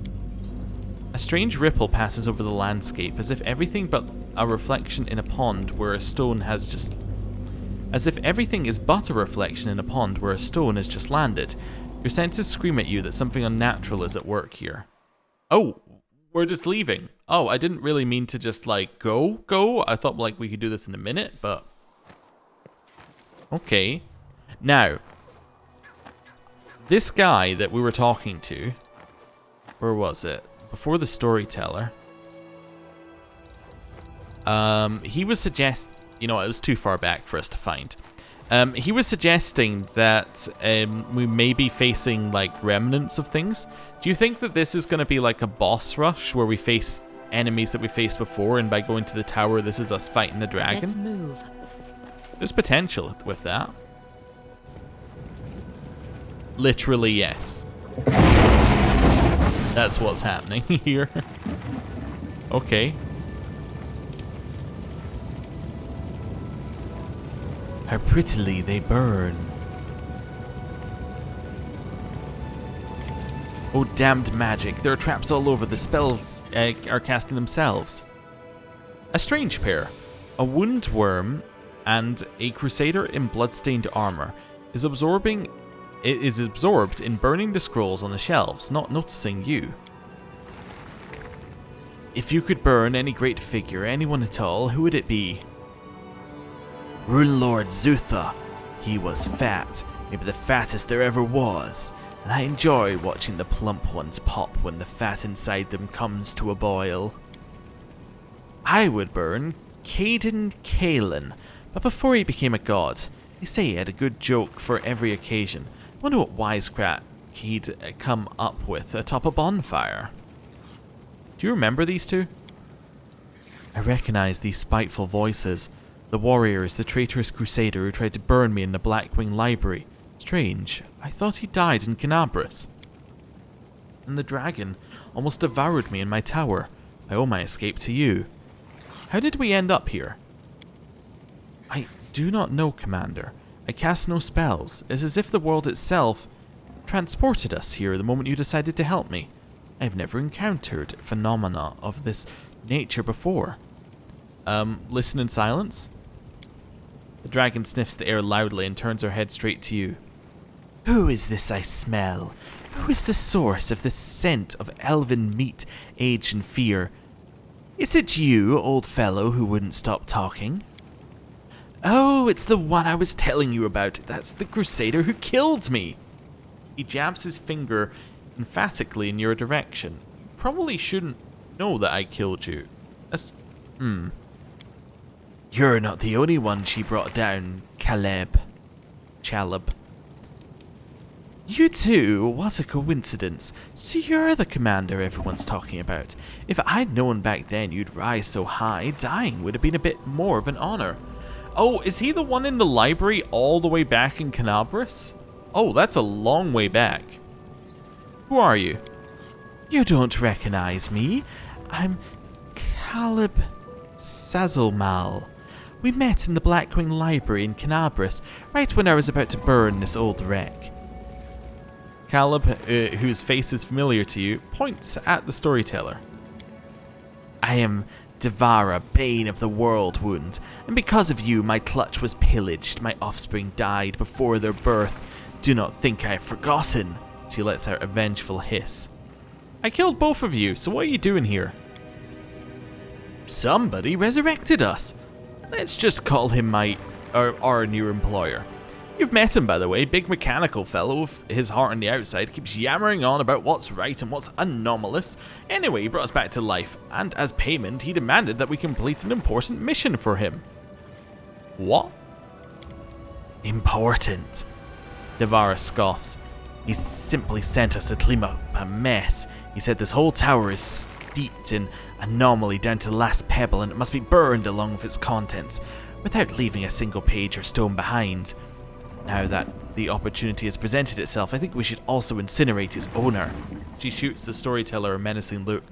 A strange ripple passes over the landscape, as if everything but a reflection in a pond where a stone has just... As if everything is but a reflection in a pond where a stone has just landed. Your senses scream at you that something unnatural is at work here. Oh, we're just leaving. Oh, I didn't really mean to just, like, go. I thought, like, we could do this in a minute, but... Okay. Now, this guy that we were talking to... Where was it? Before the storyteller. He was you know, it was too far back for us to find. He was suggesting that we may be facing, like, remnants of things. Do you think that this is going to be like a boss rush where we face enemies that we faced before, and by going to the tower, this is us fighting the dragon? Let's move. There's potential with that. Literally, yes. That's what's happening here. Okay. How prettily they burn. Oh, damned magic. There are traps all over. The spells are casting themselves. A strange pair. A wound worm and a crusader in bloodstained armor is absorbed in burning the scrolls on the shelves, not noticing you. If you could burn any great figure, anyone at all, who would it be? Rune Lord Zutha. He was fat, maybe the fattest there ever was, and I enjoy watching the plump ones pop when the fat inside them comes to a boil. I would burn Caden Kalen, but before he became a god. They say he had a good joke for every occasion. I wonder what wisecrack he'd come up with atop a bonfire. Do you remember these two? I recognize these spiteful voices. The warrior is the traitorous crusader who tried to burn me in the Blackwing Library. Strange, I thought he died in Canabras. And the dragon almost devoured me in my tower. I owe my escape to you. How did we end up here? I do not know, Commander. I cast no spells. It's as if the world itself transported us here the moment you decided to help me. I have never encountered phenomena of this nature before. Listen in silence. The dragon sniffs the air loudly and turns her head straight to you. Who is this I smell? Who is the source of this scent of elven meat, age and fear? Is it you, old fellow, who wouldn't stop talking? Oh, it's the one I was telling you about. That's the crusader who killed me. He jabs his finger emphatically in your direction. You probably shouldn't know that I killed you. You're not the only one she brought down, Chaleb. You too? What a coincidence. So you're the commander everyone's talking about. If I'd known back then you'd rise so high, dying would have been a bit more of an honor. Oh, is he the one in the library all the way back in Canabras? Oh, that's a long way back. Who are you? You don't recognize me. I'm Caleb Sazulmal. We met in the Blackwing Library in Canabras, right when I was about to burn this old wreck. Caleb, whose face is familiar to you, points at the storyteller. I am Devara, Bane of the Worldwound, and because of you my clutch was pillaged, my offspring died before their birth. Do not think I have forgotten. She lets out a vengeful hiss. I killed both of you, so what are you doing here? Somebody resurrected us. Let's just call him our new employer. You've met him, by the way, big mechanical fellow with his heart on the outside, keeps yammering on about what's right and what's anomalous. Anyway, he brought us back to life, and as payment, he demanded that we complete an important mission for him. What? Important. Devara scoffs. He simply sent us to clean up a mess. He said this whole tower is steeped in anomaly down to the last pebble, and it must be burned along with its contents, without leaving a single page or stone behind. Now that the opportunity has presented itself, I think we should also incinerate its owner. She shoots the storyteller a menacing look.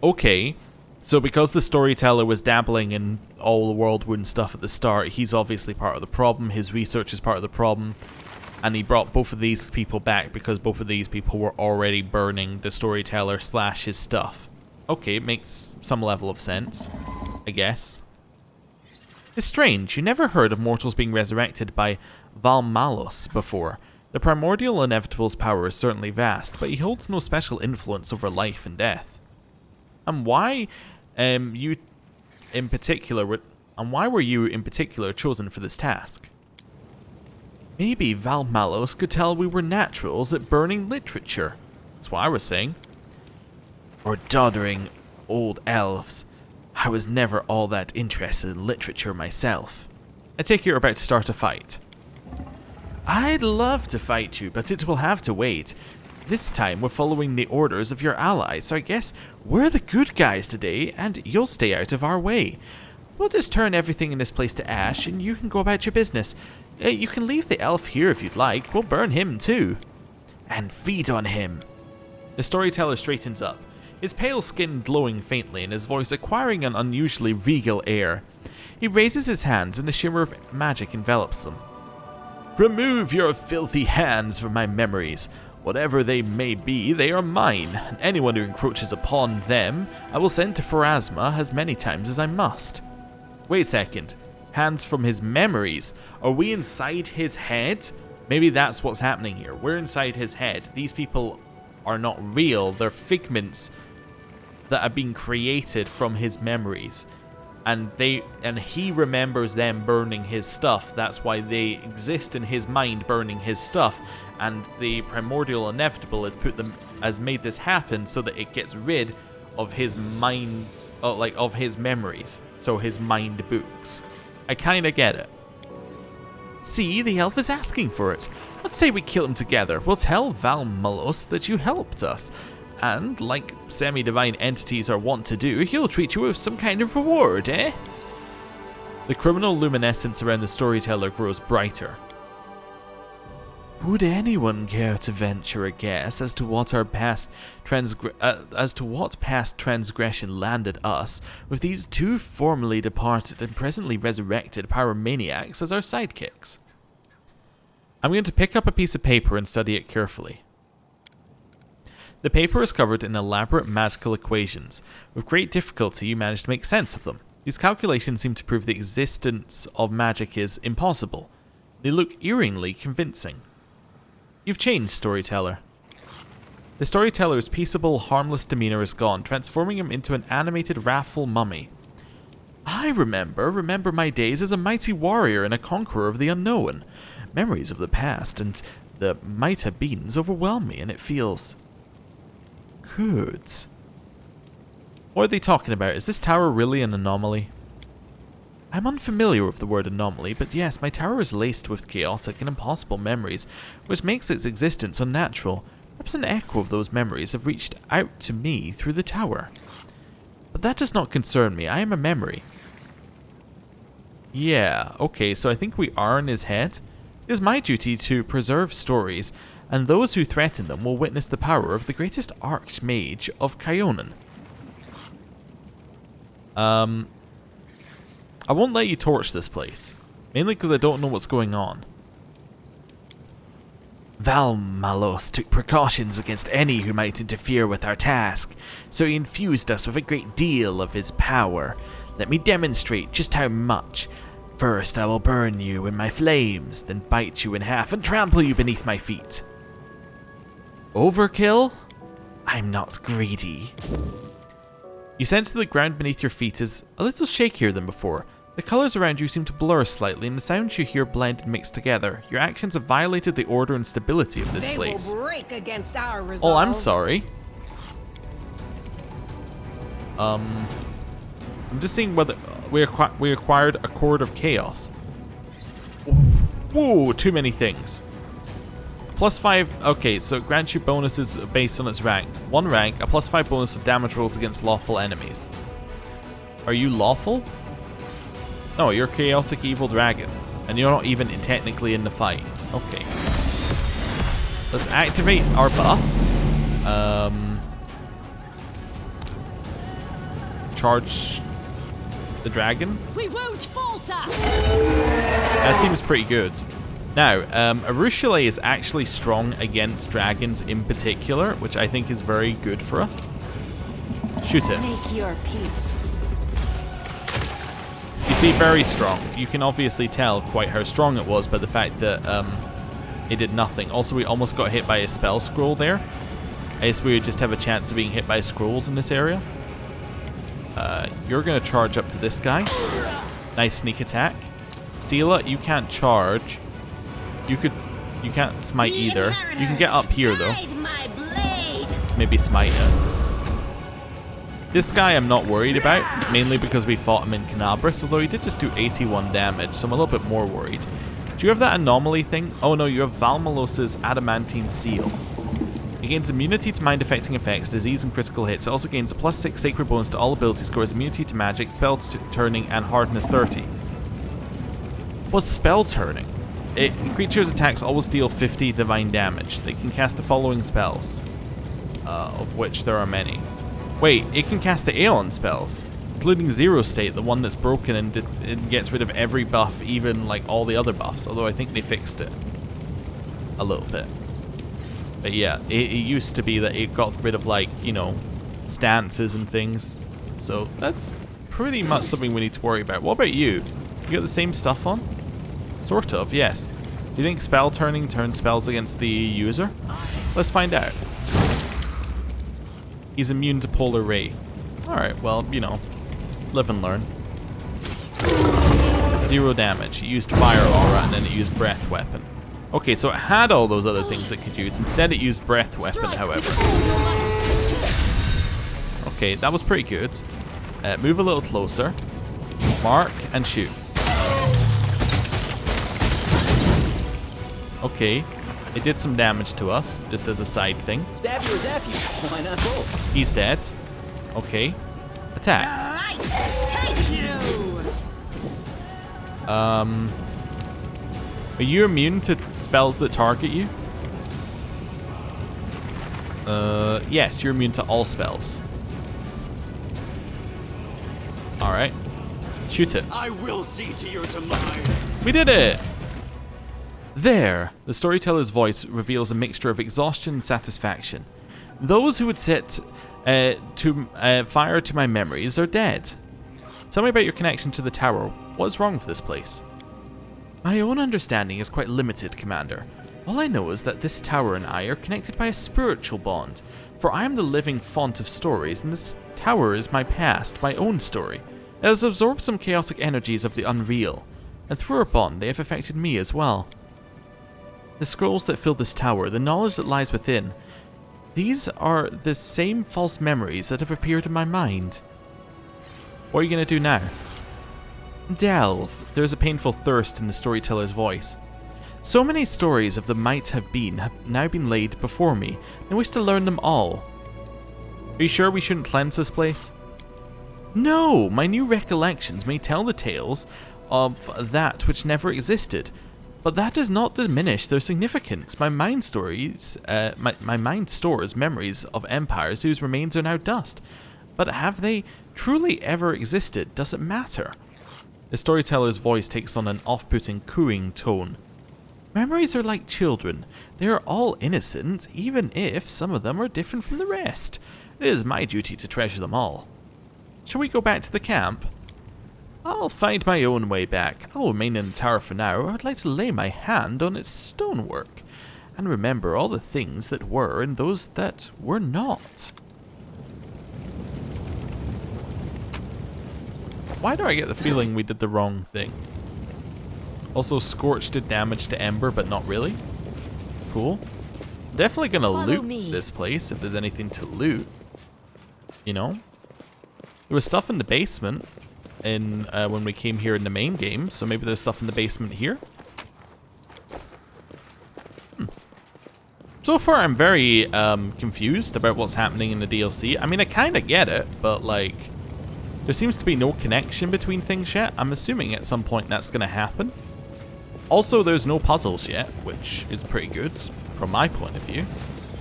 Okay, so because the storyteller was dabbling in all the Worldwound stuff at the start, he's obviously part of the problem, his research is part of the problem, and he brought both of these people back because both of these people were already burning the storyteller / his stuff. Okay, it makes some level of sense, I guess. It's strange, you never heard of mortals being resurrected by Valmolos before. The primordial inevitable's power is certainly vast, but he holds no special influence over life and death. And why were you in particular chosen for this task? Maybe Valmolos could tell we were naturals at burning literature. That's what I was saying. Or doddering old elves. I was never all that interested in literature myself. I take it you're about to start a fight. I'd love to fight you, but it will have to wait. This time we're following the orders of your allies, so I guess we're the good guys today, and you'll stay out of our way. We'll just turn everything in this place to ash, and you can go about your business. You can leave the elf here if you'd like. We'll burn him too. And feed on him. The storyteller straightens up, his pale skin glowing faintly and his voice acquiring an unusually regal air. He raises his hands and a shimmer of magic envelops them. Remove your filthy hands from my memories. Whatever they may be, they are mine, and anyone who encroaches upon them, I will send to Pharasma as many times as I must. Wait a second. Hands from his memories? Are we inside his head? Maybe that's what's happening here. We're inside his head. These people are not real. They're figments that have been created from his memories. And he remembers them burning his stuff. That's why they exist in his mind, burning his stuff. And the primordial inevitable has made this happen so that it gets rid of his mind, of his memories. So his mind books. I kind of get it. See, the elf is asking for it. Let's say we kill him together. We'll tell Valmolos that you helped us. And, like semi-divine entities are wont to do, he'll treat you with some kind of reward, eh? The criminal luminescence around the storyteller grows brighter. Would anyone care to venture a guess as to what our past transgression landed us with these two formerly departed and presently resurrected pyromaniacs as our sidekicks? I'm going to pick up a piece of paper and study it carefully. The paper is covered in elaborate magical equations. With great difficulty, you manage to make sense of them. These calculations seem to prove the existence of magic is impossible. They look eerily convincing. You've changed, storyteller. The storyteller's peaceable, harmless demeanor is gone, transforming him into an animated, wrathful mummy. I remember my days as a mighty warrior and a conqueror of the unknown. Memories of the past and the might-have-beens overwhelm me, and it feels good. What are they talking about? Is this tower really an anomaly? I'm unfamiliar with the word anomaly, but yes, my tower is laced with chaotic and impossible memories, which makes its existence unnatural. Perhaps an echo of those memories have reached out to me through the tower. But that does not concern me. I am a memory. Yeah, okay, so I think we are in his head. It is my duty to preserve stories, and those who threaten them will witness the power of the greatest archmage of Kyonan. I won't let you torch this place, mainly because I don't know what's going on. Valmolos took precautions against any who might interfere with our task, so he infused us with a great deal of his power. Let me demonstrate just how much. First, I will burn you in my flames, then bite you in half and trample you beneath my feet. Overkill? I'm not greedy. You sense that the ground beneath your feet is a little shakier than before. The colours around you seem to blur slightly, and the sounds you hear blend and mix together. Your actions have violated the order and stability of this place. They will break against our resolve. Oh, I'm sorry. I'm just seeing whether we acquired a Chord of Chaos. Whoa, too many things. +5, okay, so it grants you bonuses based on its rank. One rank, a +5 bonus of damage rolls against lawful enemies. Are you lawful? No, you're a chaotic evil dragon, and you're not even technically in the fight. Okay. Let's activate our buffs. Charge the dragon. We won't falter. That seems pretty good. Now, Areelu is actually strong against dragons in particular, which I think is very good for us. Shoot it. Make your peace. You see, very strong. You can obviously tell quite how strong it was by the fact that it did nothing. Also, we almost got hit by a spell scroll there. I guess we would just have a chance of being hit by scrolls in this area. You're going to charge up to this guy. Nice sneak attack. Seela, you can't charge. You can't smite either. You can get up here though. Maybe smite it. This guy I'm not worried about, mainly because we fought him in Canabras, although he did just do 81 damage, so I'm a little bit more worried. Do you have that anomaly thing? Oh no, you have Valmolos' adamantine seal. It gains immunity to mind-affecting effects, disease, and critical hits. It also gains a +6 sacred bonus to all ability scores, immunity to magic, spell turning, and hardness 30. What's spell turning? Creatures' attacks always deal 50 divine damage. They can cast the following spells, of which there are many. Wait, it can cast the Aeon spells, including Zero State, the one that's broken and it gets rid of every buff, even like all the other buffs, although I think they fixed it a little bit. But yeah, it used to be that it got rid of, like, you know, stances and things. So that's pretty much something we need to worry about. What about you? You got the same stuff on? Sort of, yes. Do you think spell turning turns spells against the user? Let's find out. He's immune to Polar Ray. Alright, well, you know, live and learn. 0 damage. It used Fire Aura and then it used Breath Weapon. Okay, so it had all those other things it could use. Instead, it used Breath Weapon, however. Okay, that was pretty good. Move a little closer. Mark and shoot. Okay. It did some damage to us, just as a side thing. Stab you or zap you. Why not both? He's dead. Okay. Attack. Are you immune to spells that target you? Yes, you're immune to all spells. Alright. Shoot it. I will see to your demise. We did it! There, the storyteller's voice reveals a mixture of exhaustion and satisfaction. Those who would set fire to my memories are dead. Tell me about your connection to the tower. What's wrong with this place? My own understanding is quite limited, Commander. All I know is that this tower and I are connected by a spiritual bond, for I am the living font of stories, and this tower is my past, my own story. It has absorbed some chaotic energies of the unreal, and through our bond they have affected me as well. The scrolls that fill this tower, the knowledge that lies within, these are the same false memories that have appeared in my mind. What are you going to do now? Delve. There's a painful thirst in the storyteller's voice. So many stories of the might have now been laid before me, and I wish to learn them all. Are you sure we shouldn't cleanse this place? No, my new recollections may tell the tales of that which never existed, but that does not diminish their significance. My mind stores memories of empires whose remains are now dust. But have they truly ever existed? Does it matter? The storyteller's voice takes on an off-putting, cooing tone. Memories are like children. They are all innocent, even if some of them are different from the rest. It is my duty to treasure them all. Shall we go back to the camp? I'll find my own way back. I'll remain in the tower for now. I'd like to lay my hand on its stonework and remember all the things that were and those that were not. Why do I get the feeling we did the wrong thing? Also, Scorch did damage to Ember, but not really. Cool. Definitely gonna loot this place if there's anything to loot. You know? There was stuff in the basement when we came here in the main game, so maybe there's stuff in the basement here. So far, I'm very confused about what's happening in the DLC. I mean, I kind of get it, but like, there seems to be no connection between things yet. I'm assuming at some point that's going to happen. Also, there's no puzzles yet, which is pretty good from my point of view.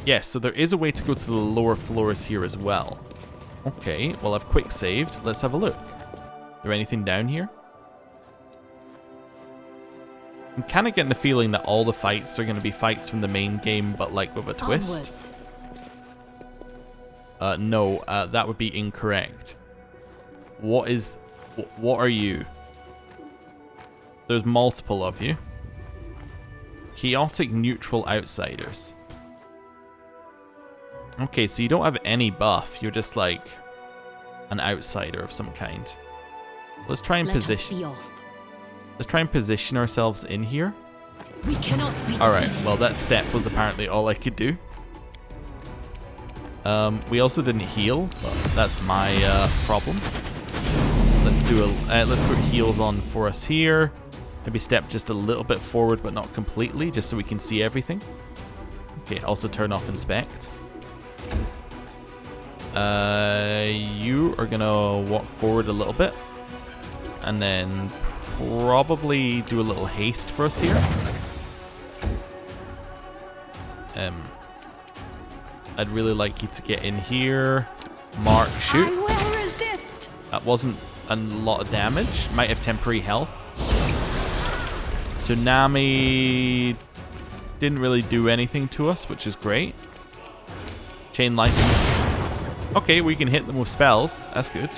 Yes, so there is a way to go to the lower floors here as well. Okay, well, I've quick saved. Let's have a look. Is there anything down here? I'm kind of getting the feeling that all the fights are going to be fights from the main game, but like with a twist. No, that would be incorrect. What are you? There's multiple of you. Chaotic neutral outsiders. Okay, so you don't have any buff. You're just like an outsider of some kind. Let's try and position. Let's try and position ourselves in here. We cannot be. All right. Well, that step was apparently all I could do. We also didn't heal, but that's my problem. Let's put heals on for us here. Maybe step just a little bit forward, but not completely, just so we can see everything. Okay. Also turn off inspect. You are gonna walk forward a little bit, and then probably do a little haste for us here. I'd really like you to get in here. Mark, shoot. I will resist. That wasn't a lot of damage. Might have temporary health. Tsunami didn't really do anything to us, which is great. Chain lightning. Okay, we can hit them with spells. That's good.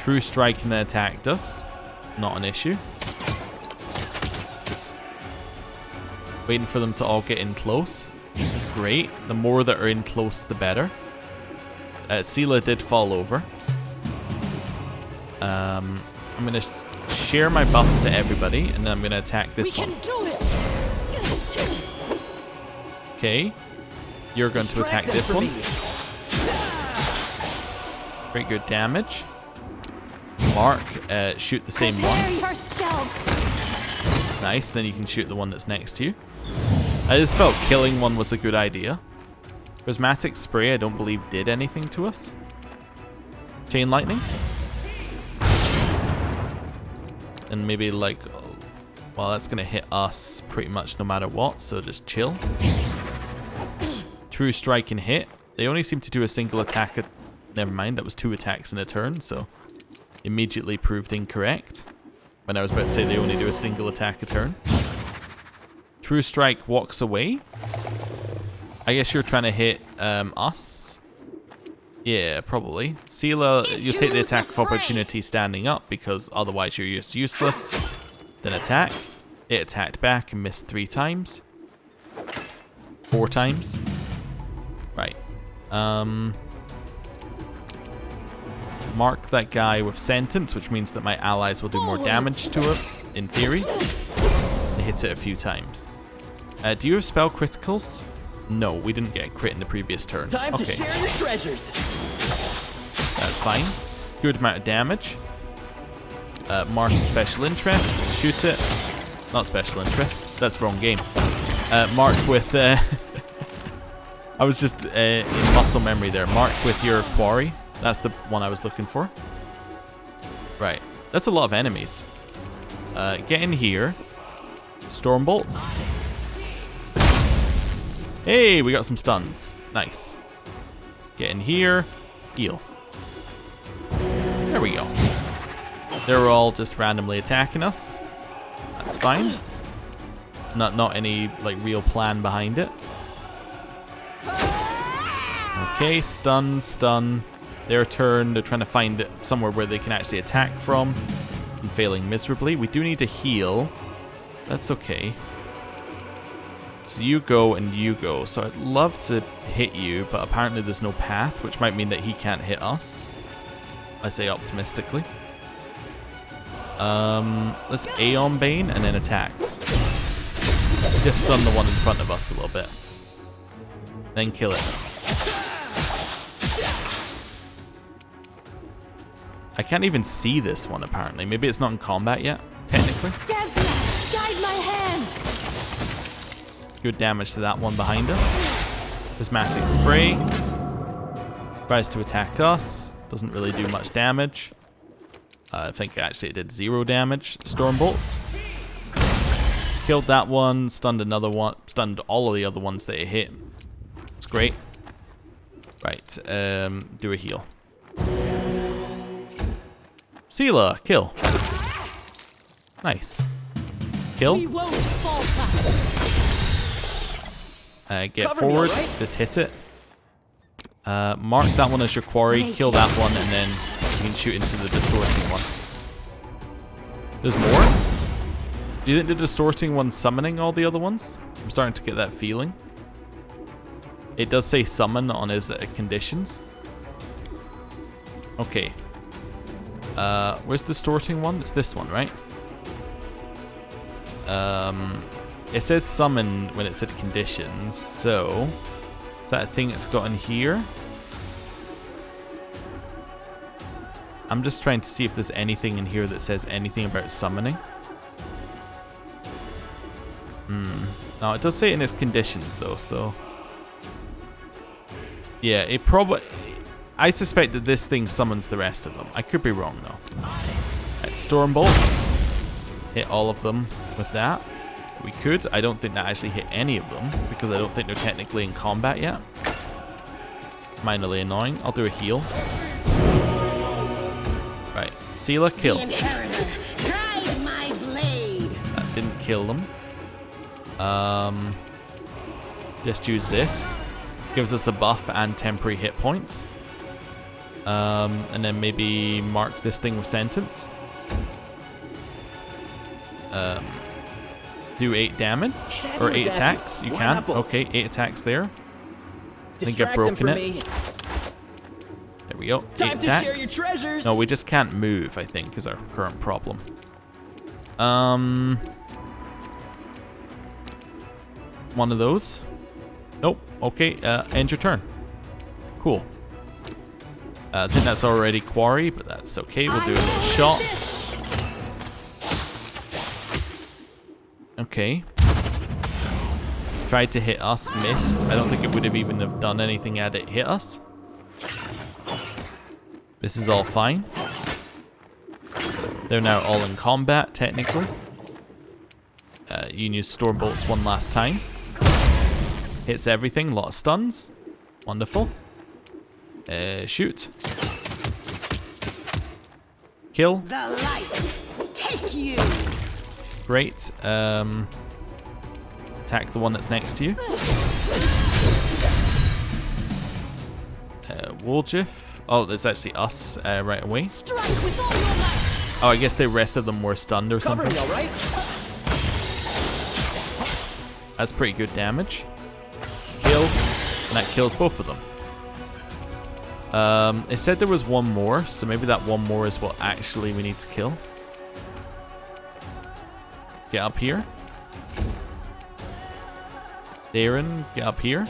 True strike and they attacked us. Not an issue. Waiting for them to all get in close. This is great. The more that are in close, the better. Sela did fall over. I'm going to share my buffs to everybody, and then I'm going to attack this one. Okay. You're going to attack this one. Very good damage. Mark, shoot the same one. Nice, then you can shoot the one that's next to you. I just felt killing one was a good idea. Prismatic Spray I don't believe did anything to us. Chain Lightning. And maybe like, well, that's going to hit us pretty much no matter what, so just chill. True Strike and hit. They only seem to do a single attack. Never mind, that was 2 attacks in a turn, so immediately proved incorrect. When I was about to say they only do a single attack a turn. True Strike walks away. I guess you're trying to hit us. Yeah, probably. Sealer, you take the attack of opportunity standing up because otherwise you're just useless. Then attack. It attacked back and missed 3 times. 4 times. Right. Mark that guy with Sentence, which means that my allies will do more damage to it, in theory. They hit it a few times. Do you have spell criticals? No, we didn't get a crit in the previous turn. Time to share your treasures. That's fine. Good amount of damage. Mark special interest. Shoot it. Not special interest. That's the wrong game. Mark with... I was just in muscle memory there. Mark with your quarry. That's the one I was looking for. Right. That's a lot of enemies. Get in here. Storm bolts. Hey, we got some stuns. Nice. Get in here. Heal. There we go. They're all just randomly attacking us. That's fine. Not any like real plan behind it. Okay, stun. Their turn. They're trying to find somewhere where they can actually attack from. And failing miserably. We do need to heal. That's okay. So you go and you go. So I'd love to hit you, but apparently there's no path, which might mean that he can't hit us. I say optimistically. Let's Aeon Bane and then attack. Just stun the one in front of us a little bit. Then kill it. I can't even see this one apparently. Maybe it's not in combat yet, technically. Guide my hand. Good damage to that one behind us. Prismatic Spray. Tries to attack us. Doesn't really do much damage. I think actually it did 0 damage. Storm Bolts. Killed that one. Stunned another one. Stunned all of the other ones that it hit. It's great. Right. Do a heal. Sealer. Kill. Nice. Kill. We won't falter. Get Cover forward, me, right? just hit it. Mark that one as your quarry, kill that one, and then you can shoot into the distorting one. There's more? Do you think the distorting one's summoning all the other ones? I'm starting to get that feeling. It does say summon on his conditions. Okay. Where's the distorting one? It's this one, right? It says summon when it said conditions, so is that a thing it's got in here? I'm just trying to see if there's anything in here that says anything about summoning. No, it does say it in its conditions though, so yeah, it probably... I suspect that this thing summons the rest of them. I could be wrong though. Right, Storm Bolts. Hit all of them with that. We could. I don't think that actually hit any of them because I don't think they're technically in combat yet. Minorly annoying. I'll do a heal. Right. Sealer, kill. My blade. That didn't kill them. Just use this. Gives us a buff and temporary hit points. And then maybe mark this thing with Sentence. Do 8 damage or 8 attacks. You can. Okay, 8 attacks there. I think I've broken it. There we go. 8 attacks. To share your treasures. No, we just can't move, I think, is our current problem. One of those. Nope. Okay, end your turn. Cool. I think that's already quarry, but that's okay. We'll do a little shot. Okay. Tried to hit us, missed. I don't think it would have even have done anything had it hit us. This is all fine. They're now all in combat, technically. You can use storm bolts one last time. Hits everything, lot of stuns. Wonderful. Shoot. Kill. The light take you. Great. Attack the one that's next to you. Woljif. Oh, it's actually us right away. Strike with all your might. Oh, I guess the rest of them were stunned or something. All right. That's pretty good damage. Kill. And that kills both of them. It said there was one more, so maybe that one more is what actually we need to kill. Get up here. Darren, get up here.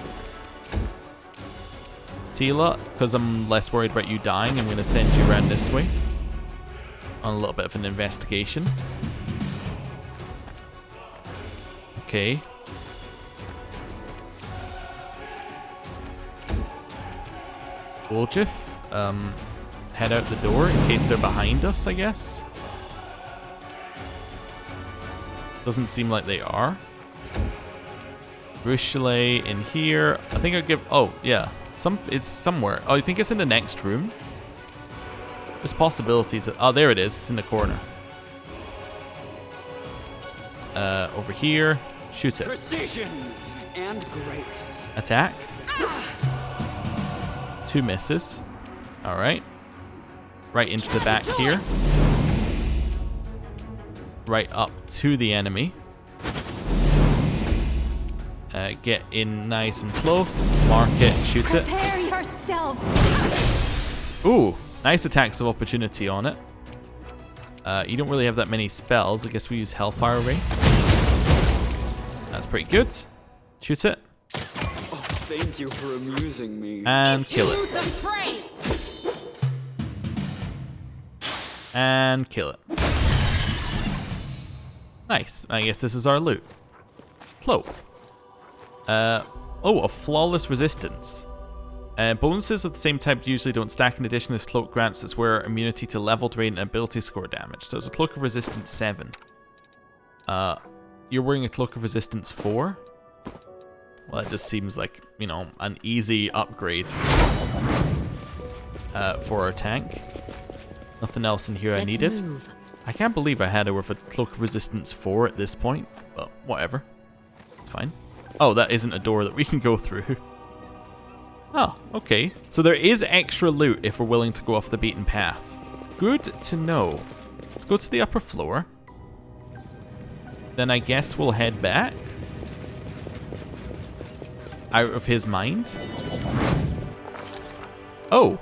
Tila, because I'm less worried about you dying, I'm going to send you around this way. On a little bit of an investigation. Okay. Woljif, head out the door in case they're behind us, I guess. Doesn't seem like they are. Ruchelet in here. I think I'll give... Oh, yeah. It's somewhere. Oh, I think it's in the next room. There's possibilities. Oh, there it is. It's in the corner. Over here. Shoot it. Precision and grace. Attack. 2 misses. Alright. Right into the back here. Right up to the enemy. Get in nice and close. Mark it. Shoot it. Prepare yourself. Ooh. Nice attacks of opportunity on it. You don't really have that many spells. I guess we use Hellfire Ray. That's pretty good. Shoot it. Oh, thank you for amusing me. And kill it. The fray. And kill it. Nice. I guess this is our loot. Cloak. Oh, a flawless resistance. Bonuses of the same type usually don't stack. In addition, this cloak grants its wearer immunity to leveled rate and ability score damage. So it's a cloak of resistance 7. You're wearing a cloak of resistance 4? Well, that just seems like, you know, an easy upgrade for our tank. Nothing else in here I needed. I can't believe I had her with a cloak of resistance 4 at this point, but whatever. It's fine. Oh, that isn't a door that we can go through. Oh, okay. So there is extra loot if we're willing to go off the beaten path. Good to know. Let's go to the upper floor. Then I guess we'll head back. Out of his mind. Oh.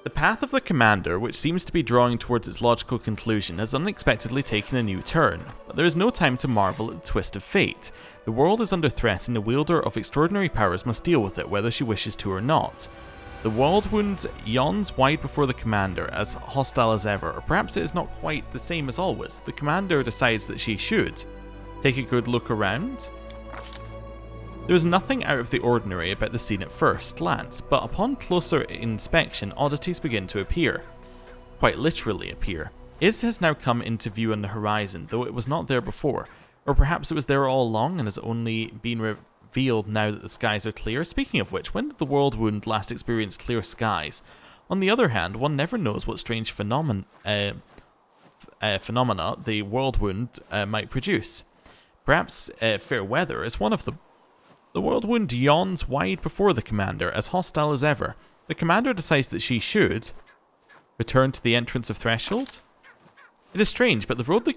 The path of the commander, which seems to be drawing towards its logical conclusion, has unexpectedly taken a new turn. But there is no time to marvel at the twist of fate. The world is under threat and the wielder of extraordinary powers must deal with it, whether she wishes to or not. The Worldwound yawns wide before the commander, as hostile as ever, or perhaps it is not quite the same as always. The commander decides that she should take a good look around. There is nothing out of the ordinary about the scene at first glance, but upon closer inspection, oddities begin to appear. Quite literally appear. Is has now come into view on the horizon, though it was not there before. Or perhaps it was there all along and has only been revealed now that the skies are clear. Speaking of which, when did the Worldwound last experience clear skies? On the other hand, one never knows what strange phenomena the Worldwound might produce. Perhaps fair weather is one of them. The Worldwound yawns wide before the commander, as hostile as ever. The commander decides that she should return to the entrance of Threshold. It is strange, but the road to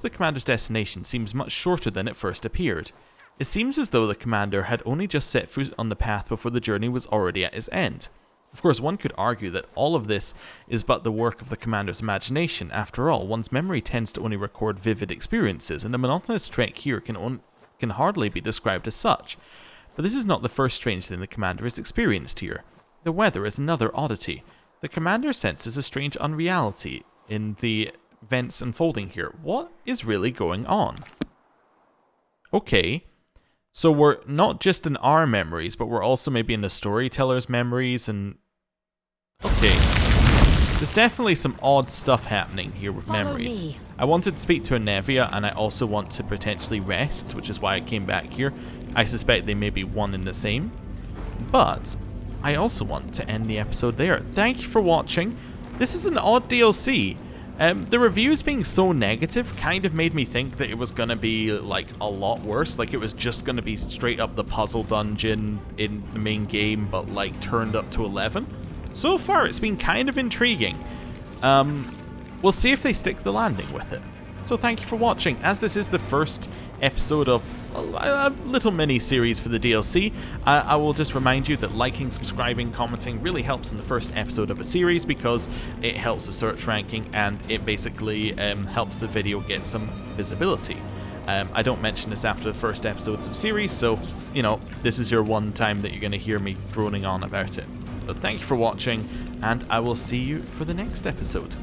the commander's destination seems much shorter than it first appeared. It seems as though the commander had only just set foot on the path before the journey was already at its end. Of course, one could argue that all of this is but the work of the commander's imagination. After all, one's memory tends to only record vivid experiences, and the monotonous trek here can hardly be described as such. But this is not the first strange thing the commander has experienced here. The weather is another oddity. The commander senses a strange unreality in the events unfolding here? What is really going on? Okay, so we're not just in our memories, but we're also maybe in the storyteller's memories, and... Okay. There's definitely some odd stuff happening here with memories. I wanted to speak to Anevia, and I also want to potentially rest, which is why I came back here. I suspect they may be one and the same. But I also want to end the episode there. Thank you for watching. This is an odd DLC. The reviews being so negative kind of made me think that it was going to be like a lot worse. Like it was just going to be straight up the puzzle dungeon in the main game, but like turned up to 11. So far, it's been kind of intriguing. We'll see if they stick the landing with it. So thank you for watching. As this is the first episode of a little mini-series for the DLC, I will just remind you that liking, subscribing, commenting really helps in the first episode of a series because it helps the search ranking and it basically helps the video get some visibility. I don't mention this after the first episodes of series, so, you know, this is your one time that you're going to hear me droning on about it. So thank you for watching, and I will see you for the next episode.